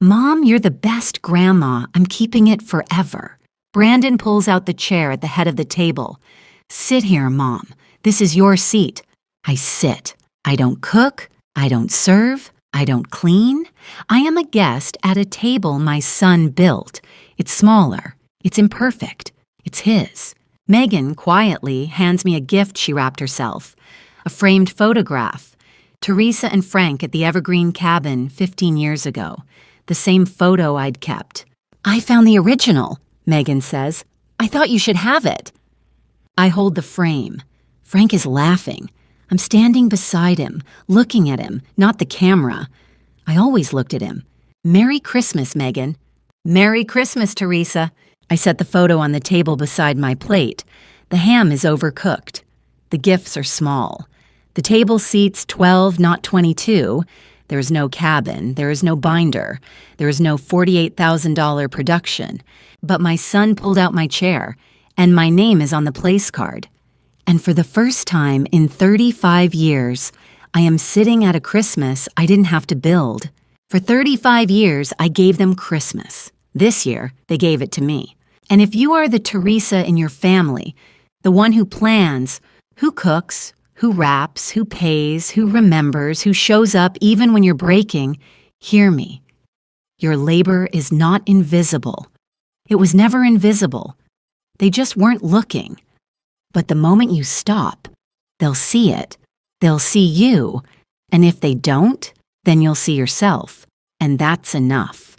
"Mom, you're the best grandma. I'm keeping it forever." Brandon pulls out the chair at the head of the table. "Sit here, Mom. This is your seat." I sit. I don't cook. I don't serve. I don't clean. I am a guest at a table my son built. It's smaller. It's imperfect. It's his. Megan quietly hands me a gift she wrapped herself. A framed photograph. Teresa and Frank at the Evergreen Cabin 15 years ago. The same photo I'd kept. "I found the original," Megan says. "I thought you should have it." I hold the frame. Frank is laughing. I'm standing beside him, looking at him, not the camera. I always looked at him. Merry Christmas, Megan. Merry Christmas, Teresa. I set the photo on the table beside my plate. The ham is overcooked. The gifts are small. The table seats 12, not 22. There is no cabin. There is no binder. There is no $48,000 production. But my son pulled out my chair, and my name is on the place card. And for the first time in 35 years, I am sitting at a Christmas I didn't have to build. For 35 years, I gave them Christmas. This year, they gave it to me. And if you are the Teresa in your family, the one who plans, who cooks, who wraps, who pays, who remembers, who shows up even when you're breaking, hear me. Your labor is not invisible. It was never invisible. They just weren't looking. But the moment you stop, they'll see it. They'll see you. And if they don't, then you'll see yourself. And that's enough.